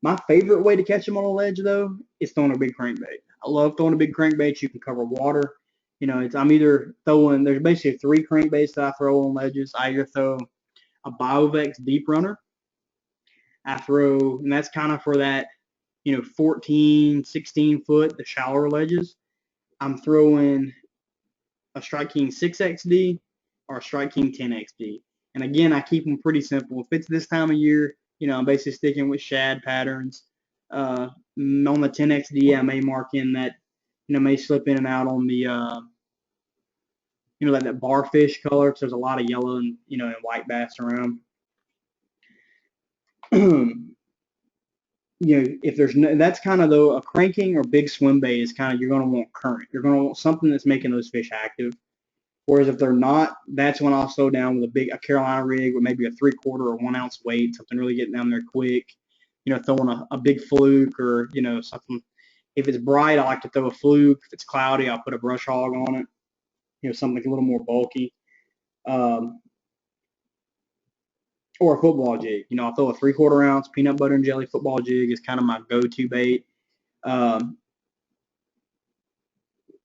My favorite way to catch them on a ledge, though, is throwing a big crankbait. I love throwing a big crankbait. You can cover water. I'm either throwing, there's basically 3 crankbaits that I throw on ledges. I either throw a Biovex deep runner. And that's kind of for that, 14, 16 foot, the shallower ledges. I'm throwing a Strike King 6XD or a Strike King 10XD. And again, I keep them pretty simple. If it's this time of year, I'm basically sticking with shad patterns. On the 10XD, I may mark in that, may slip in and out on the, like that barfish color, because there's a lot of yellow and, and white bass around. If there's no, that's kind of though a cranking or big swim bait is kind of, you're going to want current. You're going to want something that's making those fish active. Whereas if they're not, that's when I'll slow down with a Carolina rig with maybe a 3/4 or 1 ounce weight, something really getting down there quick. Throwing a big fluke or, something. If it's bright, I like to throw a fluke. If it's cloudy, I'll put a brush hog on it. Something a little more bulky. Or a football jig. I'll throw a 3/4 ounce peanut butter and jelly football jig is kind of my go-to bait.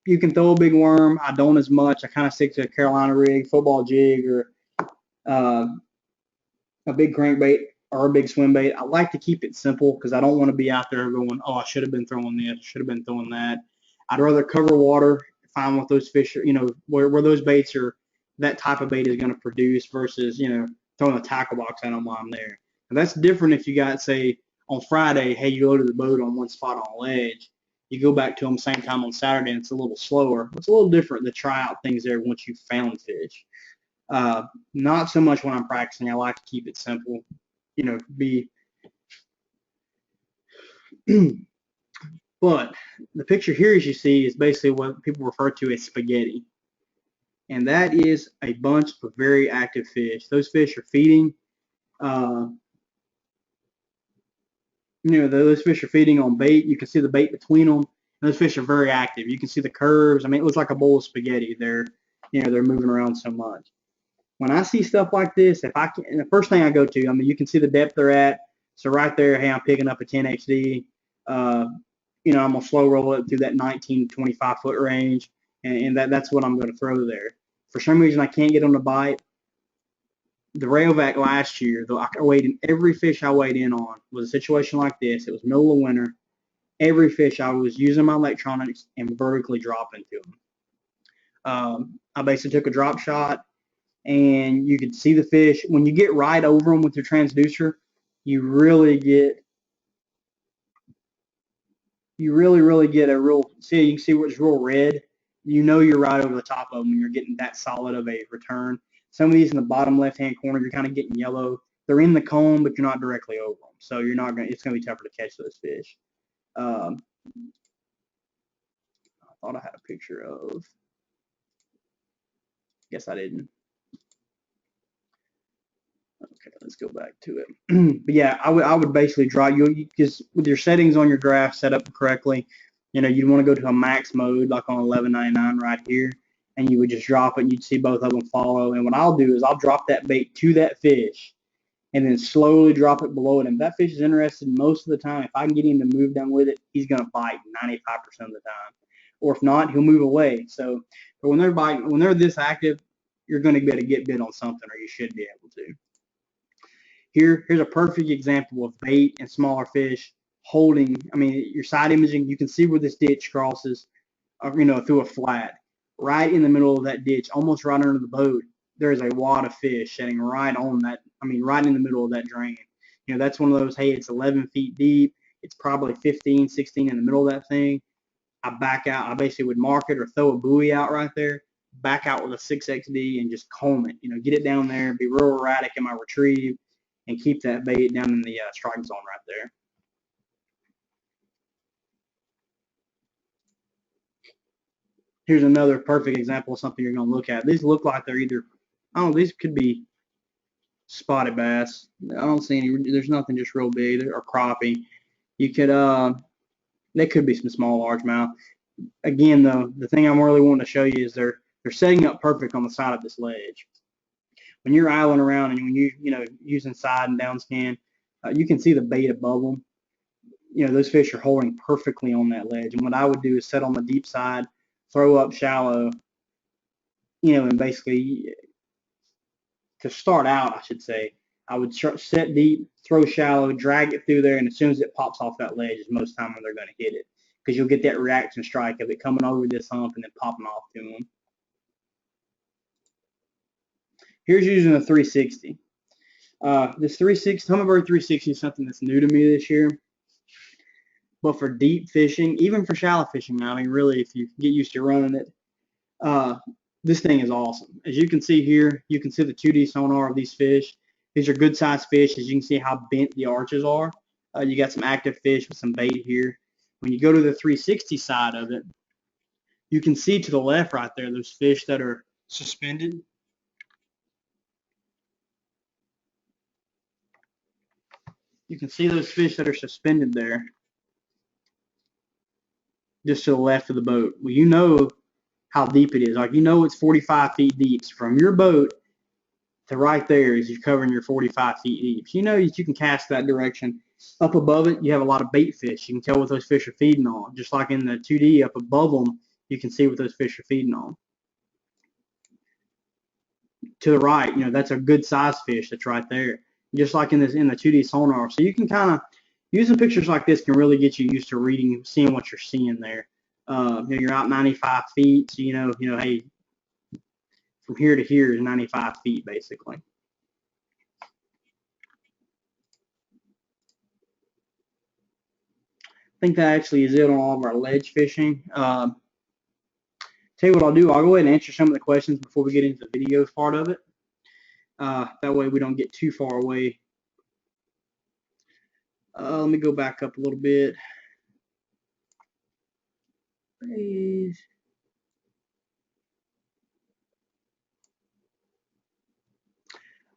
You can throw a big worm. I don't as much. I kind of stick to a Carolina rig, football jig, or a big crankbait or a big swim bait. I like to keep it simple because I don't want to be out there going, oh, I should have been throwing this, should have been throwing that. I'd rather cover water, find what those fish are, where those baits are, that type of bait is going to produce versus, throwing a tackle box at them while I'm there. And that's different if you got, say, on Friday, hey, you go to the boat on one spot on a ledge. You go back to them same time on Saturday and it's a little slower. It's a little different to try out things there once you've found fish. Not so much when I'm practicing. I like to keep it simple. But the picture here, as you see, is basically what people refer to as spaghetti. And that is a bunch of very active fish. Those fish are feeding. Those fish are feeding on bait. You can see the bait between them. And those fish are very active. You can see the curves. I mean, it looks like a bowl of spaghetti. They're moving around so much. When I see stuff like this, if I can, the first thing I go to, I mean, you can see the depth they're at. So right there, hey, I'm picking up a 10XD. I'm gonna slow roll it through that 19 to 25 foot range, and that's what I'm going to throw there. For some reason, I can't get them to bite. the Rayovac last year, though, I weighed in every fish I weighed in on was a situation like this. It was middle of winter. Every fish I was using my electronics and vertically dropping to them. I basically took a drop shot, and you could see the fish. When you get right over them with your transducer, you really get a real, see, you can see what's real red. You know you're right over the top of them when you're getting that solid of a return. Some of these in the bottom left-hand corner, you're kind of getting yellow. They're in the cone, but you're not directly over them. So you're not going to, it's going to be tougher to catch those fish. I thought I had a picture of, guess I didn't. Okay, let's go back to it. But yeah, I would basically draw you, because with your settings on your graph set up correctly, you know, you'd want to go to a max mode like on 1199 right here, and you would just drop it and you'd see both of them follow. And what I'll do is I'll drop that bait to that fish and then slowly drop it below it. And if that fish is interested, most of the time, if I can get him to move down with it, he's going to bite 95% of the time. Or if not, he'll move away. So, but when they're biting, when they're this active, you're going to be able to get bit on something, or you should be able to. Here's a perfect example of bait and smaller fish holding. I mean, your side imaging, you can see where this ditch crosses, you know, through a flat. Right in the middle of that ditch, almost right under the boat, there is a wad of fish sitting right on that. I mean, right in the middle of that drain. You know, that's one of those, hey, it's 11 feet deep. It's probably 15, 16 in the middle of that thing. I back out. I basically would mark it or throw a buoy out right there, back out with a 6XD and just comb it. You know, get it down there, be real erratic in my retrieve, and keep that bait down in the strike zone right there. Here's another perfect example of something you're going to look at. These look like they're either, I don't know, these could be spotted bass. I don't see any, there's nothing just real big, or crappie. You could, they could be some small largemouth. Again, though, the thing I'm really wanting to show you is they're setting up perfect on the side of this ledge. When you're idling around and when you know, using side and down scan, you can see the bait above them. You know, those fish are holding perfectly on that ledge. And what I would do is set on the deep side, throw up shallow, you know, and basically, to start out, I should say, I would set deep, throw shallow, drag it through there, and as soon as it pops off that ledge is most time when they're going to hit it, because you'll get that reaction strike of it coming over this hump and then popping off to them. Here's using a 360. This 360, Hummingbird 360 is something that's new to me this year. But for deep fishing, even for shallow fishing, I mean, really, if you get used to running it, this thing is awesome. As you can see here, you can see the 2D sonar of these fish. These are good sized fish. As you can see how bent the arches are. You got some active fish with some bait here. When you go to the 360 side of it, you can see to the left right there, those fish that are suspended. You can see those fish that are suspended there, just to the left of the boat. Well, you know how deep it is. Like, you know, it's 45 feet deep. So from your boat to right there is you're covering your 45 feet deep. So you know that you can cast that direction. Up above it, you have a lot of bait fish. You can tell what those fish are feeding on. Just like in the 2D, up above them, you can see what those fish are feeding on. To the right, you know, that's a good size fish that's right there. Just like in the 2D sonar. So you can kind of, using pictures like this can really get you used to reading, seeing what you're seeing there. You know, you're out 95 feet, so you know, hey, from here to here is 95 feet basically. I think that actually is it on all of our ledge fishing. Tell you what I'll do, I'll go ahead and answer some of the questions before we get into the video part of it. That way we don't get too far away. Let me go back up a little bit. Please.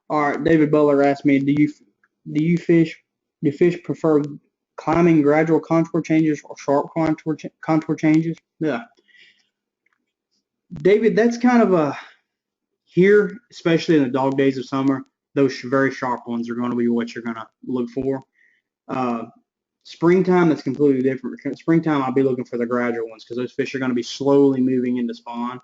All right, David Butler asked me, do fish prefer climbing gradual contour changes or sharp contour changes? Yeah. David, that's kind of a, here, especially in the dog days of summer, those very sharp ones are going to be what you're going to look for. Springtime, that's completely different. Springtime, I'll be looking for the gradual ones because those fish are going to be slowly moving into spawn.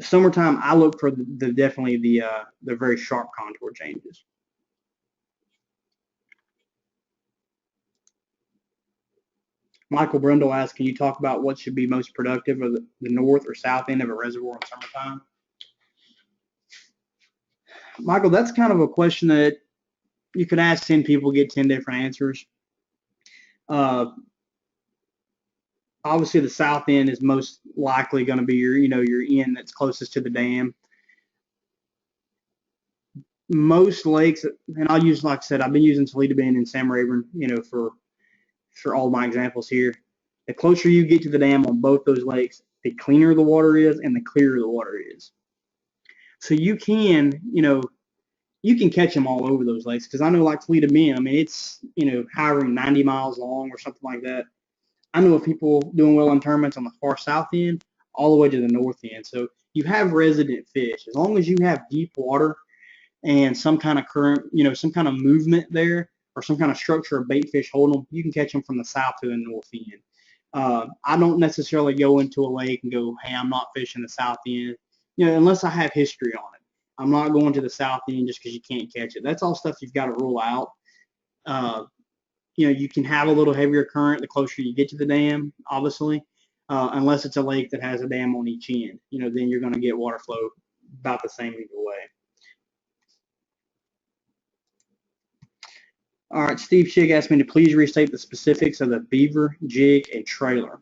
Summertime, I look for definitely the very sharp contour changes. Michael Brundle asks, can you talk about what should be most productive of the north or south end of a reservoir in summertime? Michael, that's kind of a question that you could ask 10 people, get 10 different answers. Obviously, the south end is most likely going to be your end that's closest to the dam. Most lakes, and I'll use, like I said, I've been using Toledo Bend and Sam Rayburn, for all my examples here. The closer you get to the dam on both those lakes, the cleaner the water is and the clearer the water is. So you can catch them all over those lakes, because I know, like Toledo Bend, I mean, it's, however 90 miles long or something like that. I know of people doing well in tournaments on the far south end all the way to the north end. So you have resident fish. As long as you have deep water and some kind of current, some kind of movement there, or some kind of structure of bait fish holding them, you can catch them from the south to the north end. I don't necessarily go into a lake and go, hey, I'm not fishing the south end, unless I have history on it. I'm not going to the south end just because you can't catch it. That's all stuff you've got to rule out. You can have a little heavier current the closer you get to the dam, obviously, unless it's a lake that has a dam on each end. Then you're going to get water flow about the same either way. All right, Steve Shig asked me to please restate the specifics of the beaver, jig, and trailer.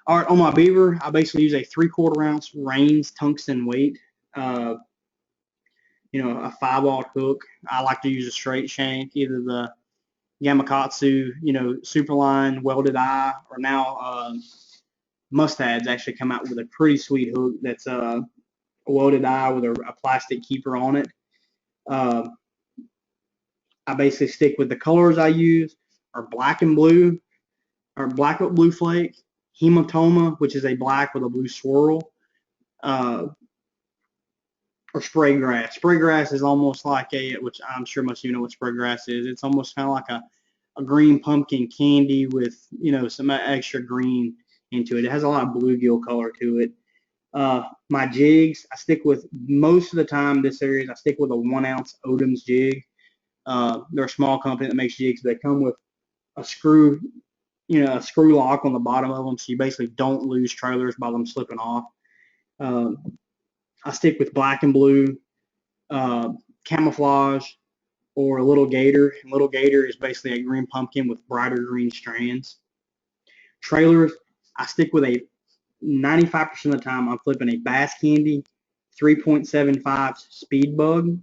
All right, on my beaver, I basically use a 3/4 ounce Rains tungsten weight. A 5/0 hook. I like to use a straight shank, either the Gamakatsu, Superline welded eye, or now Mustad's actually come out with a pretty sweet hook that's a welded eye with a plastic keeper on it. I basically stick with the colors I use are black and blue, or black with blue flake, hematoma, which is a black with a blue swirl, or spray grass. Spray grass is almost like which I'm sure most of you know what spray grass is. It's almost kind of like a green pumpkin candy with, some extra green into it. It has a lot of bluegill color to it. My jigs, I stick with, most of the time this series, I stick with a 1 ounce Odom's jig. They're a small company that makes jigs. They come with a screw, a screw lock on the bottom of them, so you basically don't lose trailers by them slipping off. I stick with black and blue, camouflage, or a little gator. And little gator is basically a green pumpkin with brighter green strands. Trailers, I stick with 95% of the time, I'm flipping a Bass Candy 3.75 Speed Bug.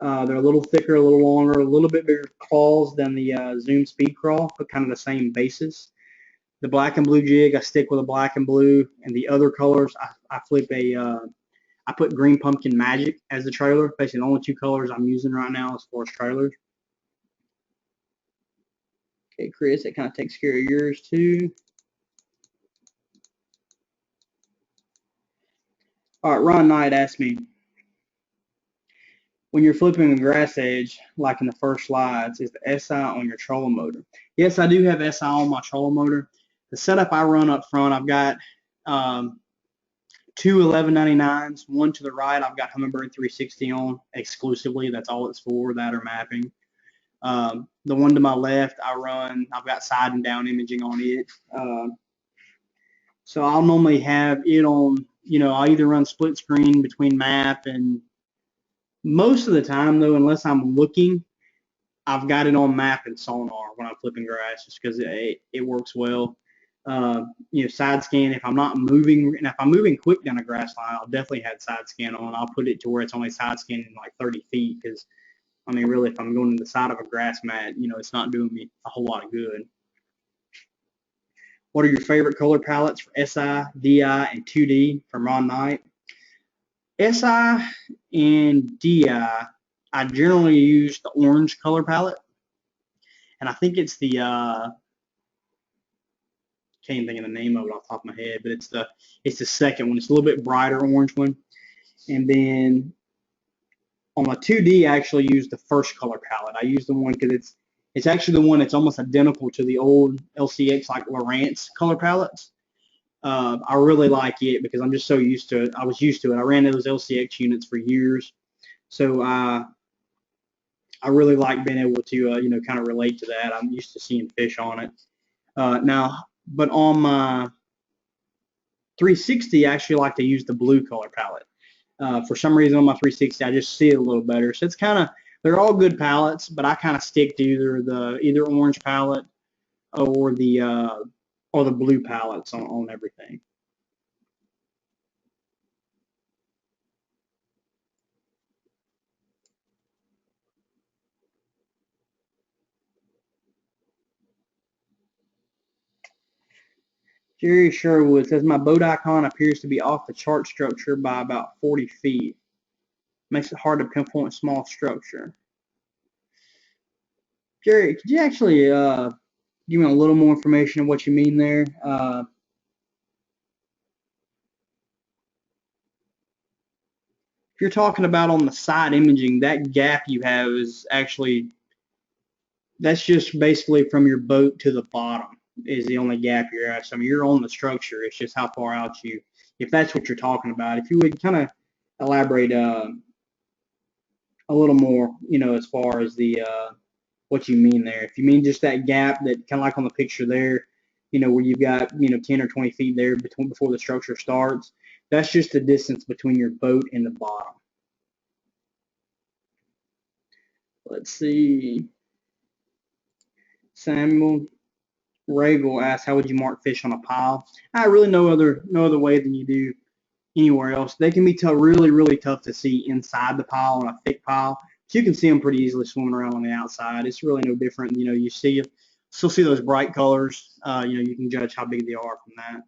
They're a little thicker, a little longer, a little bit bigger claws than the Zoom Speed Crawl, but kind of the same basis. The black and blue jig, I stick with a black and blue, and the other colors, I flip I put Green Pumpkin Magic as the trailer. Basically, the only 2 colors I'm using right now as far as trailers. Okay, Chris, that kind of takes care of yours too. All right, Ron Knight asked me, when you're flipping a grass edge, like in the first slides, is the SI on your trolling motor? Yes, I do have SI on my trolling motor. The setup I run up front, I've got 2 1199s. One to the right, I've got Hummingbird 360 on exclusively. That's all it's for, that or mapping. The one to my left, I've got side and down imaging on it. So I'll normally have it on, I'll either run split screen between map, and most of the time though, unless I'm looking, I've got it on map and sonar when I'm flipping grass, just because it works well. Side scan, if I'm not moving, and if I'm moving quick down a grass line, I'll definitely have side scan on. I'll put it to where it's only side scanning like 30 feet, because I mean, really, if I'm going to the side of a grass mat, it's not doing me a whole lot of good. What are your favorite color palettes for SI, DI, and 2D from Ron Knight? SI and DI, I generally use the orange color palette, and I think it's the can't even think of the name of it off the top of my head, but it's the second one. It's a little bit brighter orange one. And then on my 2D, I actually use the first color palette. I use the one because it's actually the one that's almost identical to the old LCX, like Lowrance color palettes. I really like it because I'm just so used to it. I was used to it. I ran those LCX units for years, so I really like being able to kind of relate to that. I'm used to seeing fish on it now, but on my 360, I actually like to use the blue color palette. For some reason on my 360, I just see it a little better. So it's kind of, they're all good palettes, but I kind of stick to either orange palette or the blue palettes on everything. Jerry Sherwood says my boat icon appears to be off the chart structure by about 40 feet. Makes it hard to pinpoint small structure. Jerry, could you actually give me a little more information on what you mean there? If you're talking about on the side imaging, that gap you have is actually, that's just basically from your boat to the bottom is the only gap you're at. So I mean, you're on the structure. It's just how far out you, if that's what you're talking about. If you would kind of elaborate a little more, as far as the what you mean there. If you mean just that gap that kind of like on the picture there, where you've got 10 or 20 feet there between before the structure starts, that's just the distance between your boat and the bottom. Let's see. Samuel Regal asks, how would you mark fish on a pile? I really no other way than you do anywhere else. They can be really, really tough to see inside the pile on a thick pile. So you can see them pretty easily swimming around on the outside. It's really no different. You still see those bright colors. You can judge how big they are from that.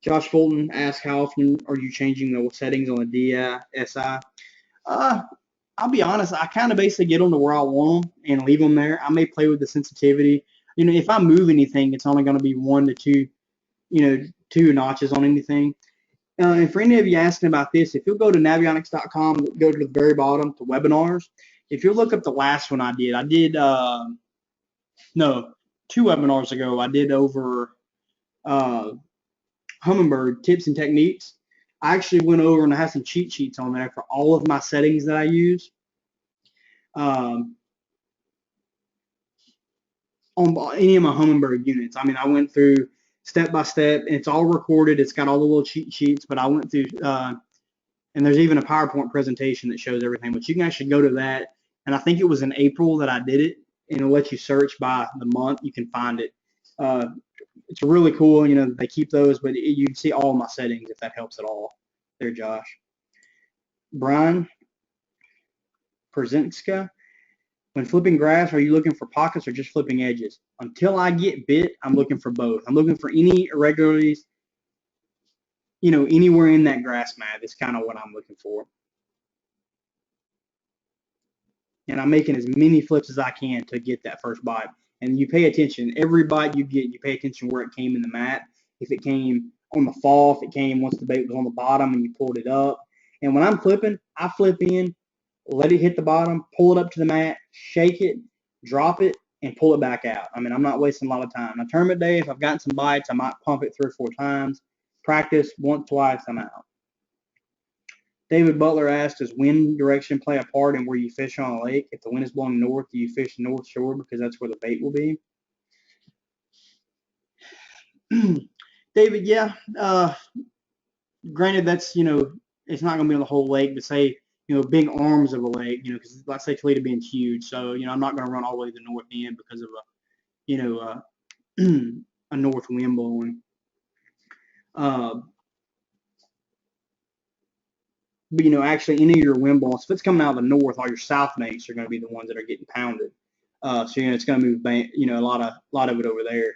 Josh Fulton asks, how often are you changing the settings on the DSI? I'll be honest, I kind of basically get them to where I want them and leave them there. I may play with the sensitivity. If I move anything, it's only going to be 1 to 2, 2 notches on anything. And for any of you asking about this, if you'll go to Navionics.com, go to the very bottom to webinars. If you look up the last one I did no, 2 webinars ago, I did over Hummingbird tips and techniques. I actually went over and I have some cheat sheets on there for all of my settings that I use. On any of my Hummingbird units. I mean, I went through step by step, and it's all recorded. It's got all the little cheat sheets, but I went through, and there's even a PowerPoint presentation that shows everything. But you can actually go to that, and I think it was in April that I did it, and it'll let you search by the month. You can find it. It's really cool. They keep those, but you can see all my settings if that helps at all. There, Josh. Brian Przynska. When flipping grass, are you looking for pockets or just flipping edges? Until I get bit, I'm looking for both. I'm looking for any irregularities, anywhere in that grass mat. That's kind of what I'm looking for. And I'm making as many flips as I can to get that first bite. And you pay attention. Every bite you get, you pay attention where it came in the mat. If it came on the fall, if it came once the bait was on the bottom and you pulled it up. And when I'm flipping, I flip in, let it hit the bottom, pull it up to the mat, shake it, drop it, and pull it back out. I mean, I'm not wasting a lot of time. On a tournament day, if I've gotten some bites, I might pump it 3 or 4 times. Practice once, twice, I'm out. David Butler asked, does wind direction play a part in where you fish on a lake? If the wind is blowing north, do you fish north shore because that's where the bait will be? David, yeah. Granted, that's, it's not going to be on the whole lake, but say, big arms of a lake, because let's say Toledo being huge. So, I'm not going to run all the way to the north end because of a north wind blowing. But, actually any of your wind blowing, if it's coming out of the north, all your south banks are going to be the ones that are getting pounded. So, it's going to move, a lot of it over there.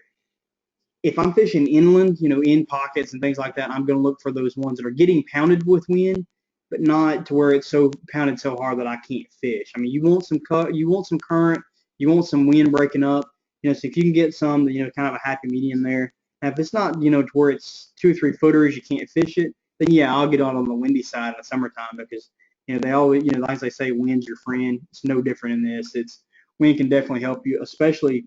If I'm fishing inland, in pockets and things like that, I'm going to look for those ones that are getting pounded with wind, but not to where it's so pounded so hard that I can't fish. I mean, you want some current, you want some wind breaking up. So if you can get some, kind of a happy medium there. Now, if it's not, to where it's 2 or 3 footers, you can't fish it, then yeah, I'll get on the windy side in the summertime because, they always, like they say, wind's your friend. It's no different in this. Wind can definitely help you, especially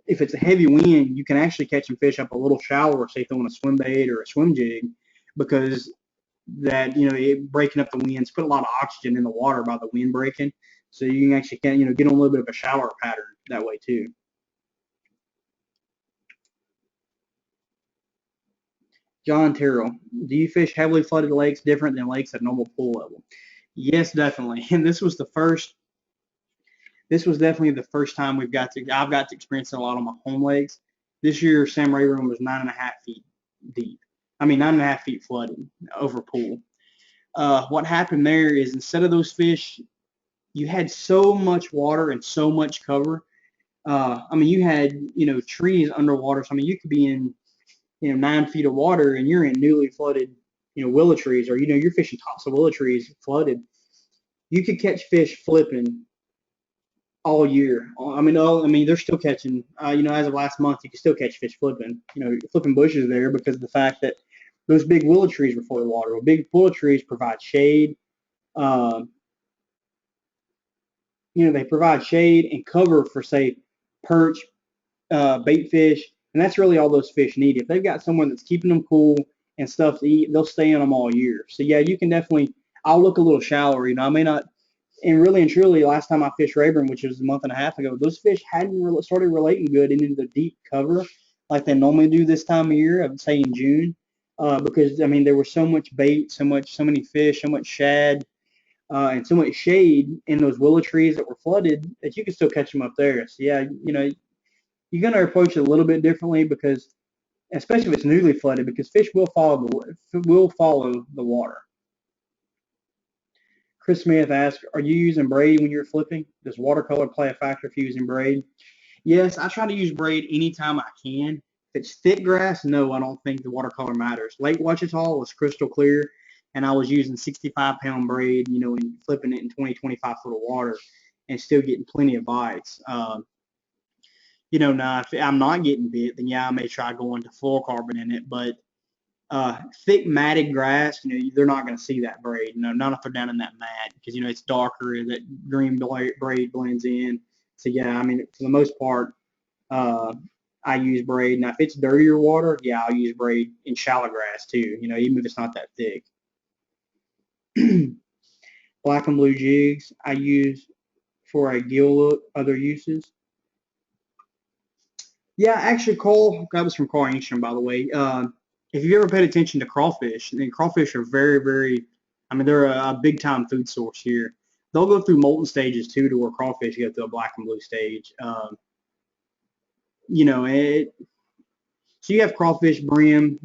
if it's a heavy wind, you can actually catch some fish up a little shallower, say throwing a swim bait or a swim jig, because that, it breaking up the winds, put a lot of oxygen in the water by the wind breaking. So you can actually get on a little bit of a shallower pattern that way too. John Terrell, do you fish heavily flooded lakes different than lakes at normal pool level? Yes, definitely. And this was definitely the first time I've got to experience it a lot on my home lakes. This year, Sam Rayburn was 9.5 feet deep. I mean, 9.5 feet flooded over pool. What happened there is, instead of those fish, you had so much water and so much cover. I mean, you had, trees underwater. So, I mean, you could be in, 9 feet of water and you're in newly flooded, willow trees, or, you're fishing tops of willow trees flooded. You could catch fish flipping all year. They're still catching, as of last month, you can still catch fish flipping, flipping bushes there, because of the fact that those big willow trees were full of water. Well, big willow trees provide shade. Uh, they provide shade and cover for, say, perch, bait fish, and that's really all those fish need. If they've got someone that's keeping them cool and stuff to eat, they'll stay in them all year. So yeah, you can definitely. I'll look a little shallower. I may not. And really and truly, last time I fished Rayburn, which was a month and a half ago, those fish hadn't started relating good into the deep cover like they normally do this time of year. I would say in June, because there was so much bait, so many fish, so much shad, and so much shade in those willow trees that were flooded that you could still catch them up there. So yeah, you're going to approach it a little bit differently, because, especially if it's newly flooded, because fish will follow the water. Chris Smith asks, are you using braid when you're flipping? Does watercolor play a factor if you're using braid? Yes, I try to use braid anytime I can. If it's thick grass, no, I don't think the watercolor matters. Lake Ouachita was crystal clear, and I was using 65-pound braid, and flipping it in 20-25 foot of water, and still getting plenty of bites. Now if I'm not getting bit, then yeah, I may try going to fluorocarbon in it. But thick matted grass, they're not going to see that braid. Not if they're down in that mat, because it's darker and that green braid blends in. So yeah, for the most part, I use braid. Now if it's dirtier water, yeah, I'll use braid in shallow grass too. Even if it's not that thick. Black and blue jigs I use for a gill look. Other uses. Yeah, actually, Cole, that was from Carl Angstrom, by the way. If you've ever paid attention to crawfish, then crawfish are very, very, they're a big time food source here. They'll go through molten stages too, to where crawfish go through a black and blue stage. You know, it, so you have crawfish, brim,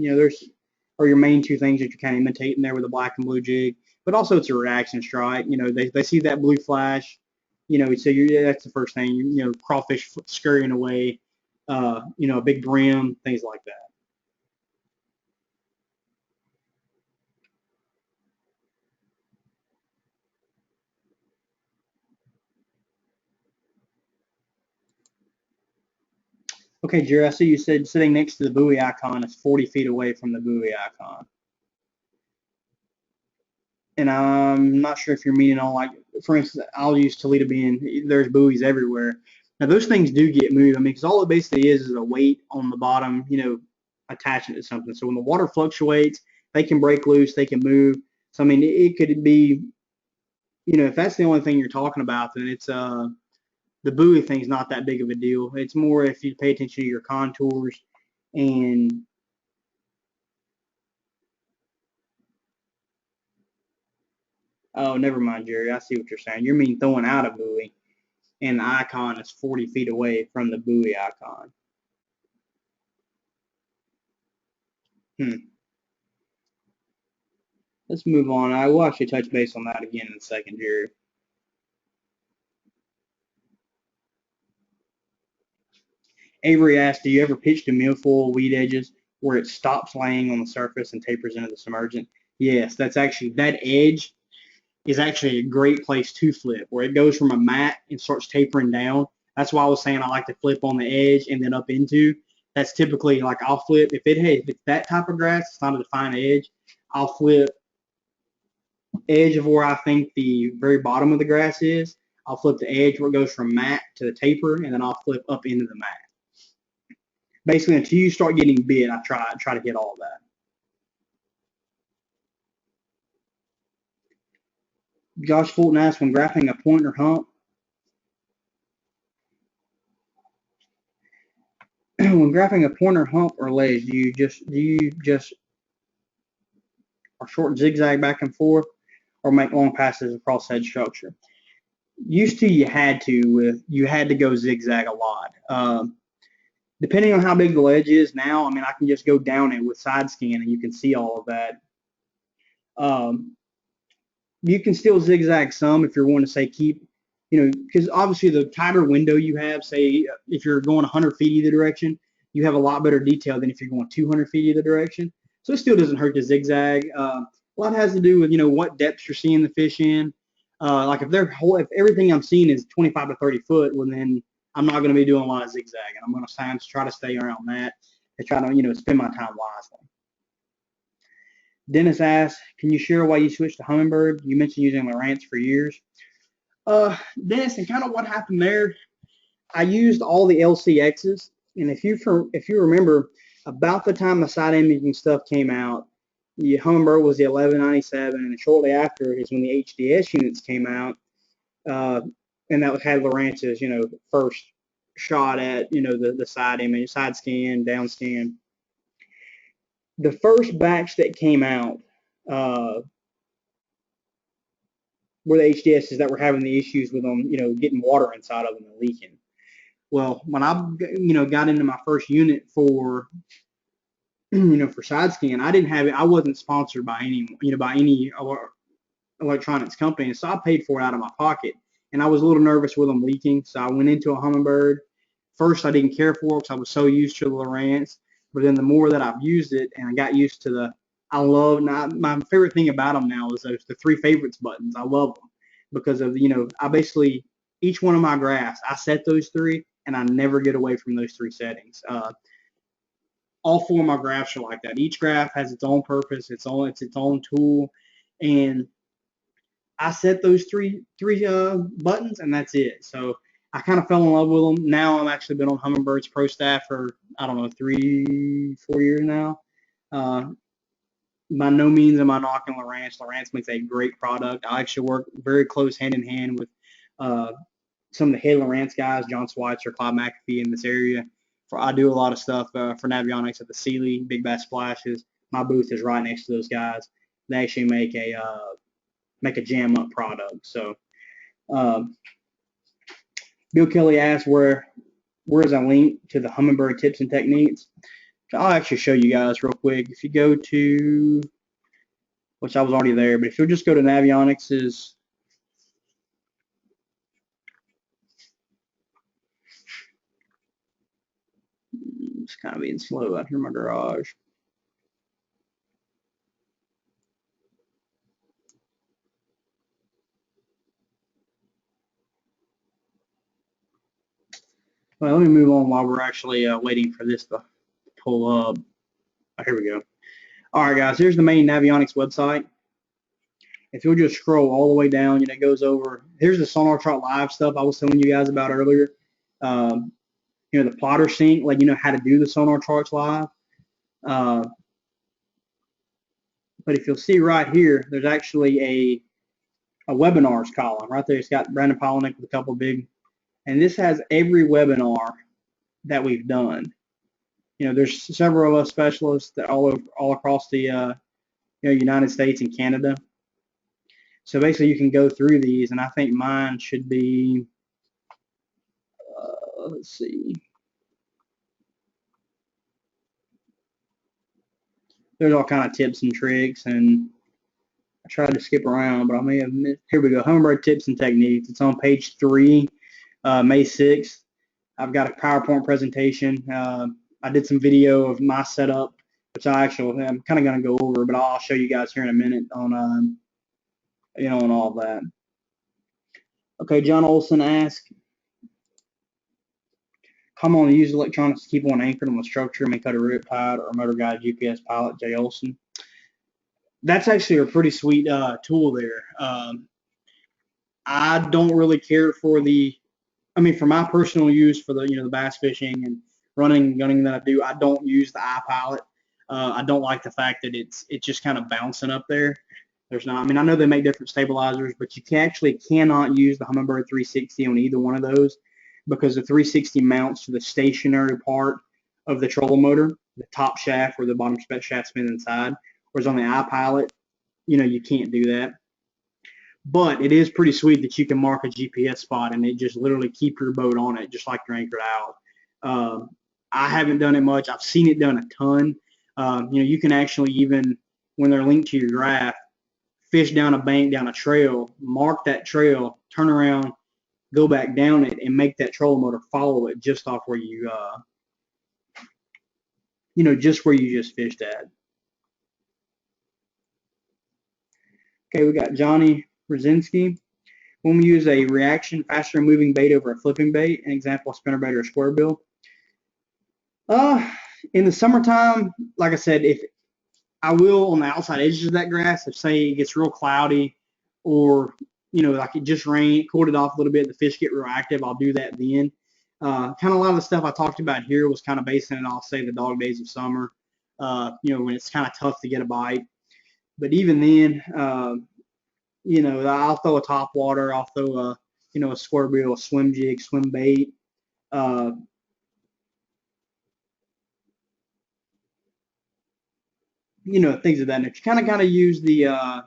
are your main two things that you're kind of imitating there with a black and blue jig. But also it's a reaction strike. They see that blue flash, so that's the first thing. Crawfish scurrying away, a big brim, things like that. Okay, Jerry, I see you said sitting next to the buoy icon is 40 feet away from the buoy icon. And I'm not sure if you're meaning on, like, for instance, I'll use Toledo being, there's buoys everywhere. Now, those things do get moved. Because all it basically is a weight on the bottom, attaching to something. So when the water fluctuates, they can break loose, they can move. So, it could be, if that's the only thing you're talking about, then it's, the buoy thing's not that big of a deal. It's more if you pay attention to your contours and oh, never mind, Jerry. I see what you're saying. You mean throwing out a buoy, and the icon is 40 feet away from the buoy icon. Let's move on. I will actually touch base on that again in a second, Jerry. Avery asked, do you ever pitch to milfoil weed edges where it stops laying on the surface and tapers into the submergent? Yes, that edge is actually a great place to flip, where it goes from a mat and starts tapering down. That's why I was saying I like to flip on the edge and then up into. That's typically, like, I'll flip, if it's that type of grass, it's not a defined edge, I'll flip edge of where I think the very bottom of the grass is. I'll flip the edge where it goes from mat to the taper, and then I'll flip up into the mat. basically until you start getting bit, I try to hit all of that. Josh Fulton asks, when graphing a point or hump, when graphing a point or hump or ledge, do you just or short zigzag back and forth, or make long passes across head structure? Used to, you had to go zigzag a lot. Depending on how big the ledge is now, I mean, I can just go down it with side scan and you can see all of that. You can still zigzag some if you're wanting to say keep, because obviously the tighter window you have, say if you're going 100 feet either direction, you have a lot better detail than if you're going 200 feet either direction. So it still doesn't hurt to zigzag. A lot has to do with what depths you're seeing the fish in. Like if everything I'm seeing is 25 to 30 foot, well then I'm not going to be doing a lot of zigzagging. I'm going to try to stay around that and try to spend my time wisely. Dennis asks, can you share why you switched to Hummingbird? You mentioned using Lowrance for years. Dennis, and kind of what happened there, I used all the LCXs, and if you remember, about the time the side imaging stuff came out, the Hummingbird was the 1197, and shortly after is when the HDS units came out, and that had Lowrance's, first shot at, the side image, side scan, down scan. The first batch that came out were the HDSs that were having the issues with them, getting water inside of them and leaking. Well, when I, got into my first unit for, for side scan, I didn't have it. I wasn't sponsored by any electronics company, so I paid for it out of my pocket. And I was a little nervous with them leaking, so I went into a Hummingbird. First, I didn't care for it because I was so used to the Lowrance. But then the more that I've used it, and I got used to my favorite thing about them now is the 3 favorites buttons. I love them because of, I basically, each one of my graphs, I set those 3, and I never get away from those 3 settings. All 4 of my graphs are like that. Each graph has its own purpose, it's its own tool, and I set those three buttons, and that's it. So I kind of fell in love with them. Now I've actually been on Hummingbird's pro staff for, I don't know, 3-4 years now. By no means am I knocking Lowrance. Lowrance makes a great product. I actually work very close hand in hand with some of the head Lowrance guys, John Schweitzer, Clyde McAfee in this area. I do a lot of stuff for Navionics at the Sealy, Big Bass Splashes. My booth is right next to those guys. They actually make a jam up product. So Bill Kelly asked where is a link to the Hummingbird tips and techniques. I'll actually show you guys real quick. If you go to, which I was already there, but if you'll just go to Navionics's, it's kind of being slow out here in my garage. Well, let me move on while we're actually waiting for this to pull up. Oh, here we go. All right, guys, here's the main Navionics website. If you'll just scroll all the way down, it goes over. Here's the SonarChart live stuff I was telling you guys about earlier. The plotter sync, how to do the SonarCharts live. But if you'll see right here, there's actually a webinars column right there. It's got Brandon Polnick with a couple big, and this has every webinar that we've done. There's several of us specialists that all across the United States and Canada. So basically, you can go through these, and I think mine should be. Let's see. There's all kind of tips and tricks, and I tried to skip around, but I may have missed. Here we go. Hummingbird tips and techniques. It's on page 3, May 6th. I've got a PowerPoint presentation. I did some video of my setup, which I'm kind of going to go over, but I'll show you guys here in a minute on on all of that. Okay, John Olson asked, come on, use electronics to keep one anchored on the structure, may cut a riptide or motor guide GPS pilot, Jay Olson. That's actually a pretty sweet tool there. I don't really care for for my personal use for the bass fishing and running and gunning that I do, I don't use the iPilot. I don't like the fact that it's just kind of bouncing up there. There's not, I mean, I know they make different stabilizers, but you actually cannot use the Hummingbird 360 on either one of those because the 360 mounts to the stationary part of the trolling motor, the top shaft where the bottom shaft spins inside, whereas on the iPilot, you can't do that. But it is pretty sweet that you can mark a GPS spot and it just literally keep your boat on it, just like you're anchored out. I haven't done it much. I've seen it done a ton. You can actually, even when they're linked to your graph, fish down a bank, down a trail, mark that trail, turn around, go back down it, and make that trolling motor follow it just off where you, just where you just fished at. Okay, we got Johnny Brzezinski. When we use a reaction faster moving bait over a flipping bait, an example, spinnerbait or square bill. In the summertime, like I said, if I will on the outside edges of that grass, if say it gets real cloudy or, like it just rained, cooled it off a little bit, the fish get real active, I'll do that then. Kind of a lot of the stuff I talked about here was kind of basing it off, say, the dog days of summer, when it's kind of tough to get a bite. But even then, I'll throw a top water, I'll throw a square bill, a swim jig, swim bait. Things of that nature. Kind of use the,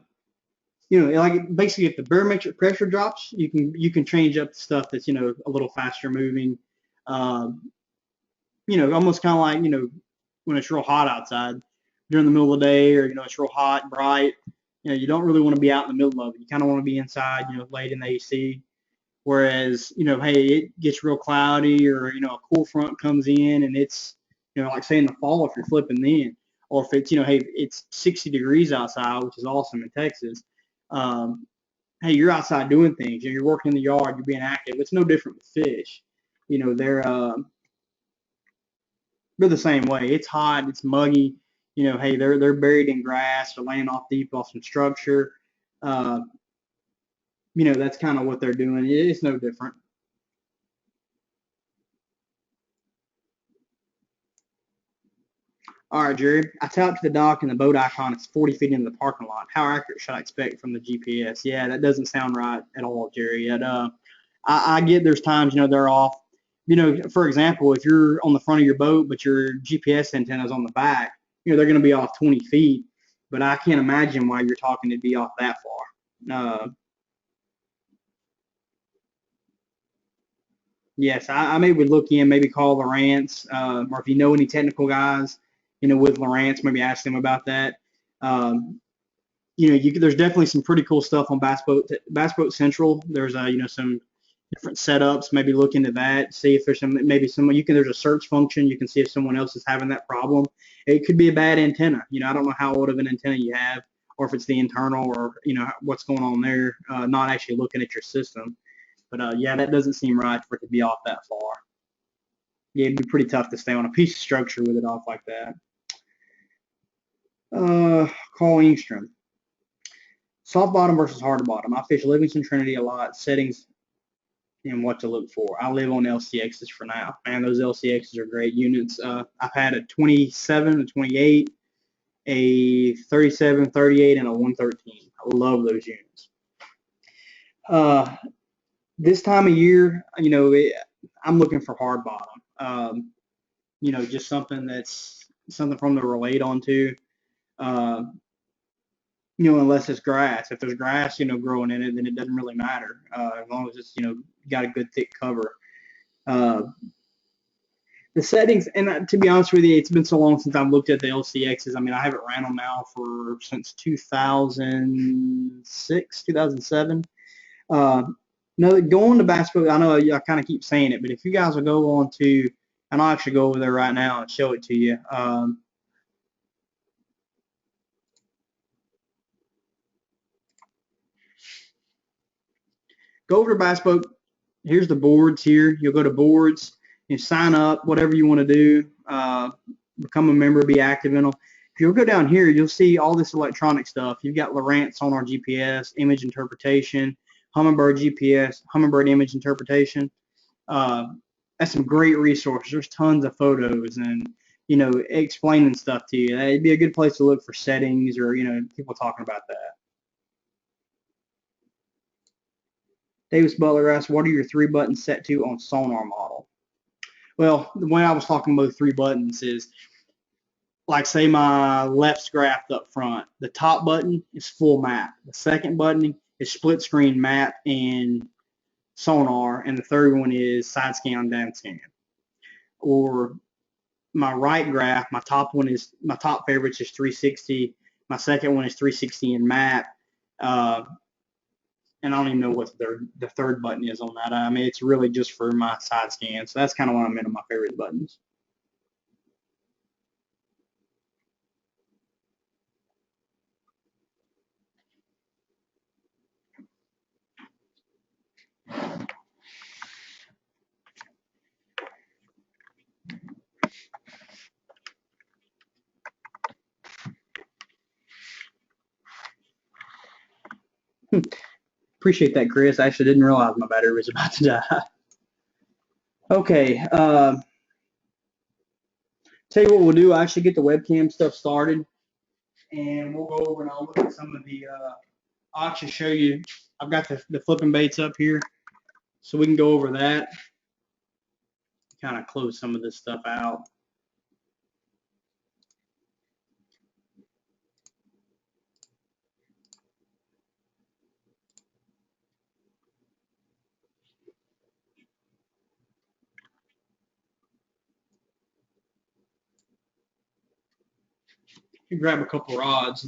like basically if the barometric pressure drops, you can change up the stuff that's, a little faster moving. Almost kind of like, when it's real hot outside during the middle of the day, or, it's real hot, bright, you don't really want to be out in the middle of it. You kind of want to be inside, late in the AC. Whereas, hey, it gets real cloudy, or, a cool front comes in and it's, like say in the fall, if you're flipping then, or if it's, hey, it's 60 degrees outside, which is awesome in Texas. Hey, you're outside doing things, you're working in the yard, you're being active. It's no different with fish. They're the same way. It's hot, it's muggy. Hey, they're buried in grass or laying off deep off some structure. That's kind of what they're doing. It's no different. All right, Jerry. I tapped to the dock and the boat icon is 40 feet into the parking lot. How accurate should I expect from the GPS? Yeah, that doesn't sound right at all, Jerry. I get there's times, they're off. For example, if you're on the front of your boat, but your GPS antenna is on the back, they're going to be off 20 feet. But I can't imagine why you're talking to be off that far. Yes, I maybe would look in, maybe call Lawrence, or if you know any technical guys, with Lawrence, maybe ask them about that. There's definitely some pretty cool stuff on Bass Boat Central. There's some different setups. Maybe look into that, see if there's there's a search function. You can see if someone else is having that problem. It could be a bad antenna. I don't know how old of an antenna you have, or if it's the internal, or what's going on there. Not actually looking at your system. But yeah, that doesn't seem right for it to be off that far. Yeah, it'd be pretty tough to stay on a piece of structure with it off like that. Carl Engstrom. Soft bottom versus hard bottom. I fish Livingston Trinity a lot. Settings and what to look for. I live on LCXs for now. Man, those LCXs are great units. I've had a 27, a 28, a 37, 38, and a 113. I love those units. This time of year, I'm looking for hard bottom. Just something from to relate onto. Unless it's grass. If there's grass, growing in it, then it doesn't really matter. As long as it's, got a good thick cover. The settings, and to be honest with you, it's been so long since I've looked at the LCXs. I mean, I haven't ran them now since 2006, 2007. No, go on to Bass Boat. I know I kind of keep saying it, but if you guys will go on to, and I'll actually go over there right now and show it to you. Go over to Bass Boat. Here's the boards here. You'll go to boards. You sign up, whatever you want to do. Become a member, be active in them. If you'll go down here, you'll see all this electronic stuff. You've got Lowrance Sonar GPS, image interpretation, Hummingbird GPS, Hummingbird image interpretation. that's some great resources. There's tons of photos and, you know, explaining stuff to you. It'd be a good place to look for settings or, you know, people talking about that. Davis Butler asks, what are your 3 buttons set to on Sonar model? Well, the way I was talking about 3 buttons is, like, say my left's graphed up front. The top button is full map. The second button is split screen map and sonar, and the third one is side scan, down scan. Or my right graph, my top favorites is 360. My second one is 360 in map. And I don't even know what the third button is on that. I mean, it's really just for my side scan. So that's kind of what I meant on my favorite buttons. Appreciate that, Chris. I actually didn't realize my battery was about to die. Okay. Tell you what we'll do. I actually get the webcam stuff started, and we'll go over and I'll look at some of the. I'll actually show you. I've got the flipping baits up here, so we can go over that. Kind of close some of this stuff out. You grab a couple rods.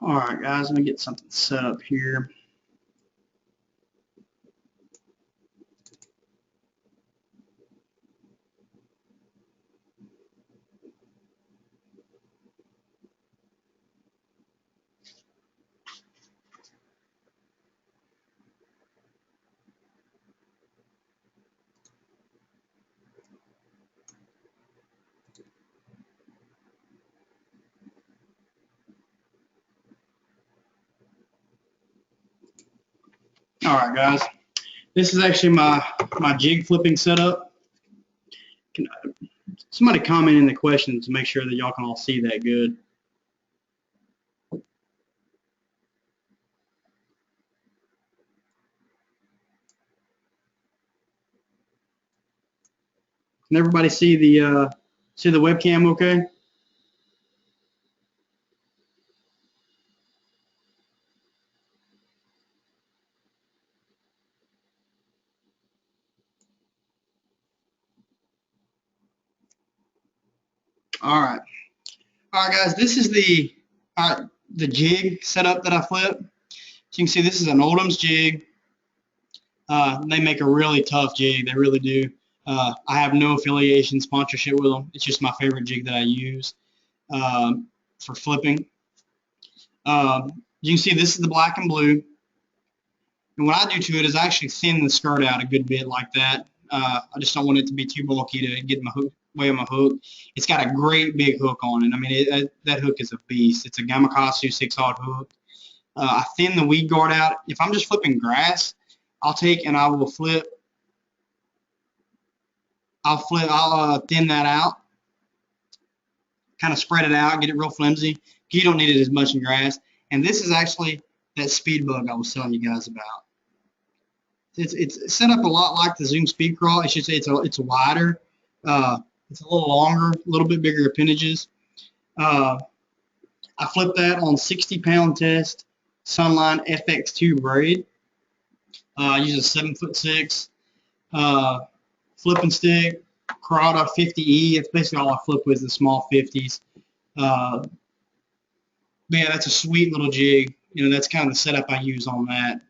All right, guys, let me get something set up here. All right, guys. This is actually my jig flipping setup. Somebody comment in the questions to make sure that y'all can all see that good. Can everybody see the webcam okay? All right. All right, guys, this is the jig setup that I flip. So you can see this is an Oldham's jig. They make a really tough jig. They really do. I have no affiliation sponsorship with them. It's just my favorite jig that I use for flipping. You can see this is the black and blue. And what I do to it is I actually thin the skirt out a good bit like that. I just don't want it to be too bulky to get my hook, way of my hook. It's got a great big hook on it. I mean, that hook is a beast. It's a Gamakatsu 6/0 hook. I thin the weed guard out. If I'm just flipping grass, I'll take and I will flip. I'll thin that out, kind of spread it out, get it real flimsy. You don't need it as much in grass. And this is actually that speed bug I was telling you guys about. It's set up a lot like the Zoom Speed Crawl. I should say it's wider. It's a little longer, a little bit bigger appendages. I flipped that on 60-pound test Sunline FX2 braid. I use a 7'6" flipping stick, Corrado 50E. It's basically all I flip with, the small 50s. But yeah, that's a sweet little jig. You know, that's kind of the setup I use on that.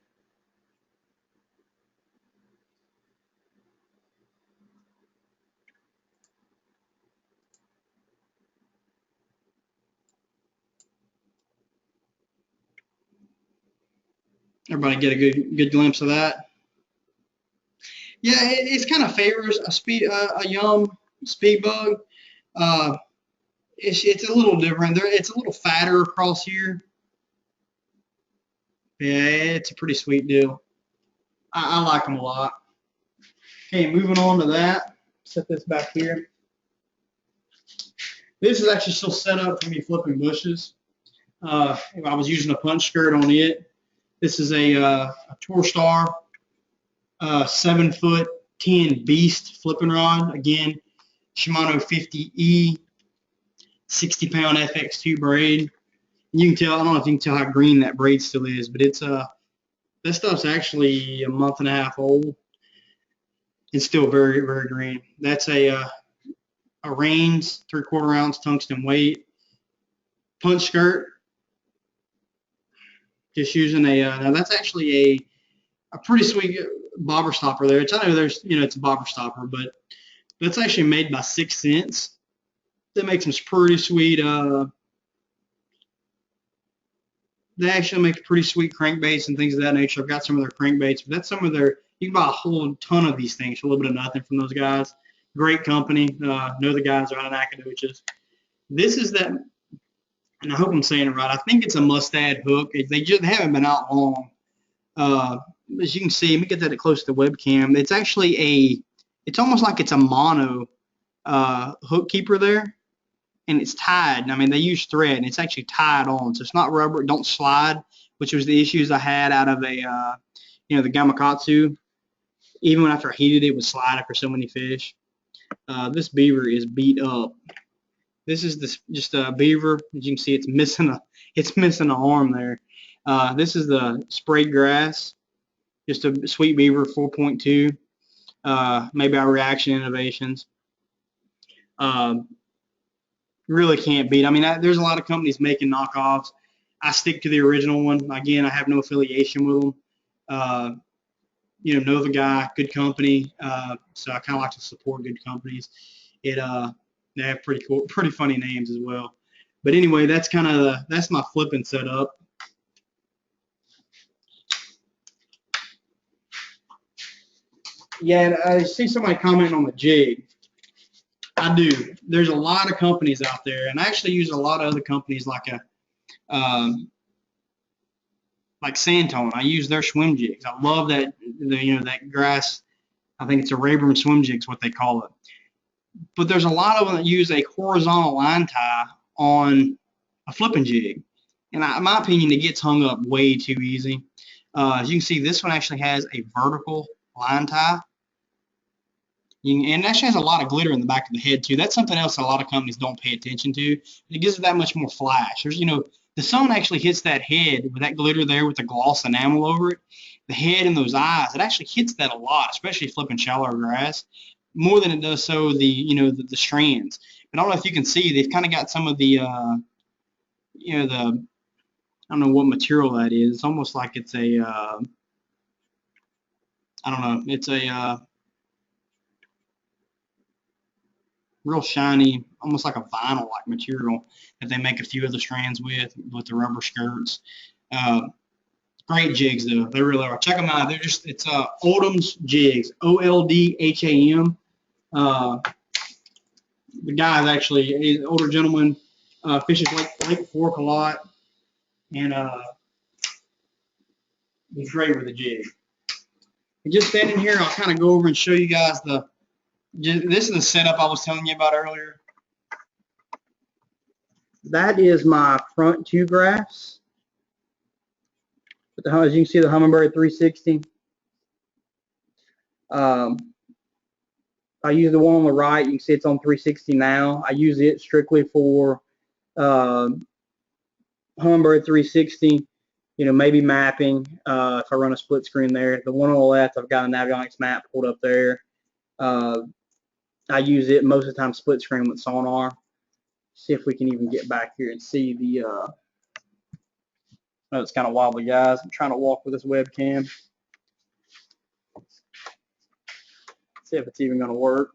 Everybody get a good glimpse of that. Yeah, it kind of favors a young speed bug. Uh, it's a little different. It's a little fatter across here. Yeah, it's a pretty sweet deal. I like them a lot. Okay, moving on to that. Set this back here. This is actually still set up for me flipping bushes. I was using a punch skirt on it. This is a Tour Star 7 foot 10 beast flipping rod. Again, Shimano 50E, 60-pound FX2 braid. You can tell, I don't know if you can tell how green that braid still is, but it's that stuff's actually a month and a half old. It's still very, very green. That's a Rains 3/4 ounce tungsten weight punch skirt. Just using now that's actually a pretty sweet bobber stopper there. I know there's, it's a bobber stopper, but that's actually made by 6 Cents. That makes some pretty sweet, they actually make pretty sweet crankbaits and things of that nature. I've got some of their crankbaits, but that's some of their, you can buy a whole ton of these things for a little bit of nothing from those guys. Great company. Know the guys are out in Nacogdoches. This is that, and I hope I'm saying it right. I think it's a Mustad hook. They haven't been out long. As you can see, let me get that close to the webcam. It's actually it's almost like it's a mono hook keeper there, and it's tied. I mean, they use thread, and it's actually tied on, so it's not rubber. It don't slide, which was the issues I had out of the Gamakatsu. Even after I heated it, it would slide after so many fish. This beaver is beat up. This is just a beaver. As you can see, it's missing an arm there. This is the sprayed grass. Just a sweet beaver 4.2. Maybe our Reaction Innovations. Really can't beat. I mean, there's a lot of companies making knockoffs. I stick to the original one. Again, I have no affiliation with them. Know the guy, good company. So I kind of like to support good companies. They have pretty funny names as well. But anyway, that's that's my flipping setup. Yeah, and I see somebody commenting on the jig. I do. There's a lot of companies out there, and I actually use a lot of other companies like Santone. I use their swim jigs. I love that that grass. I think it's a Rayburn swim jig is what they call it. But there's a lot of them that use a horizontal line tie on a flipping jig, and in my opinion, it gets hung up way too easy. As you can see, this one actually has a vertical line tie. And it actually has a lot of glitter in the back of the head too. That's something else a lot of companies don't pay attention to. It gives it that much more flash. There's, the sun actually hits that head with that glitter there with the gloss enamel over it. The head and those eyes, it actually hits that a lot, especially flipping shallower grass, more than it does so the strands. But I don't know if you can see, they've kind of got some of the I don't know what material that is. It's almost like it's a I don't know. It's a real shiny, almost like a vinyl-like material that they make a few of the strands with the rubber skirts. Great jigs though, they really are. Check them out. It's Oldham's Jigs, OLDHAM. The guy is actually an older gentleman, fishes Lake Fork a lot, and he's great with a jig. And just standing here, I'll kind of go over and show you guys this is the setup I was telling you about earlier. That is my front two graphs. As you can see, the Hummingbird 360. I use the one on the right. You can see it's on 360 now. I use it strictly for Hummingbird 360. Maybe mapping if I run a split screen there. The one on the left, I've got a Navionics map pulled up there. I use it most of the time split screen with Sonar. See if we can even get back here and see the I know it's kind of wobbly, guys. I'm trying to walk with this webcam. See if it's even going to work.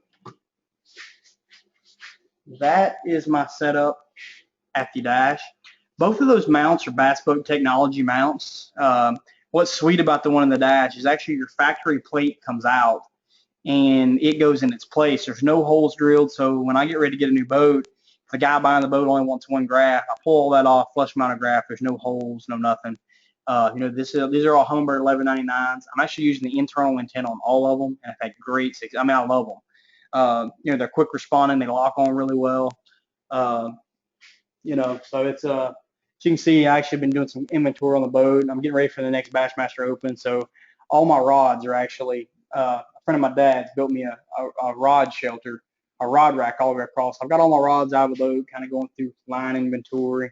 That is my setup at the dash. Both of those mounts are Bass Boat Technology mounts. What's sweet about the one in the dash is actually your factory plate comes out and it goes in its place. There's no holes drilled, so when I get ready to get a new boat, if the guy buying the boat only wants one graph, I pull all that off, flush them out of graph. There's no holes, no nothing. You know, these are all Hummingbird 1199s. I'm actually using the internal antenna on all of them, and I've had great success. I mean, I love them. You know, they're quick responding. They lock on really well. You know, so it's as you can see, I actually been doing some inventory on the boat, and I'm getting ready for the next Bassmaster Open. So all my rods are actually a friend of my dad's built me a rod shelter, a rod rack all the way across. I've got all my rods out of the boat, kind of going through line inventory,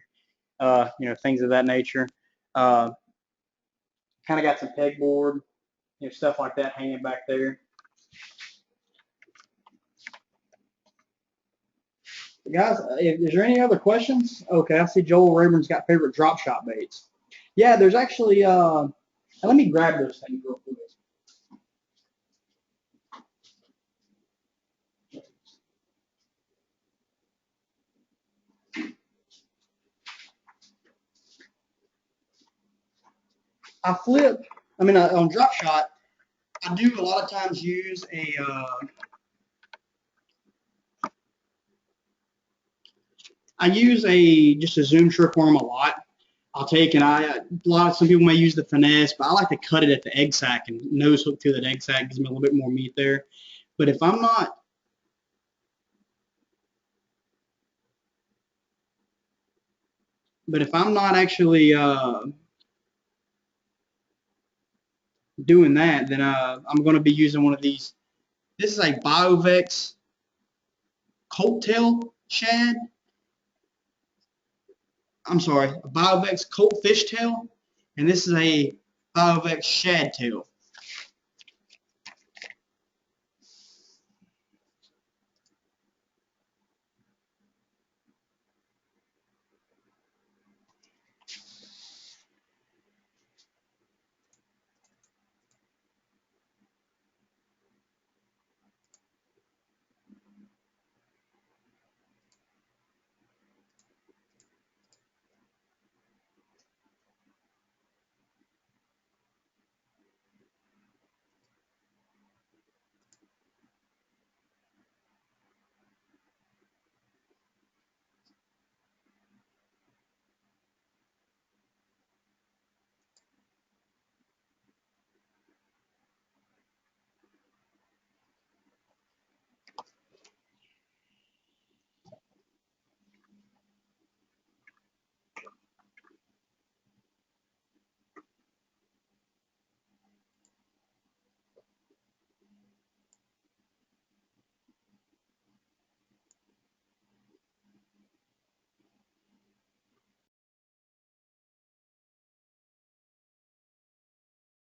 you know, things of that nature. Kind of got some pegboard, you know, stuff like that hanging back there. Guys, is there any other questions? Okay, I see Joel Rayburn's got favorite drop shot baits. Yeah, there's actually, let me grab those things real quick. On drop shot, I do a lot of times use just a zoom trick worm a lot. I'll take some people may use the finesse, but I like to cut it at the egg sac and nose hook through that egg sac, gives me a little bit more meat there. But if I'm not actually doing that, then I'm going to be using one of these. This is a Biovex colt tail shad. I'm sorry, a Biovex colt fish tail, and this is a Biovex shad tail.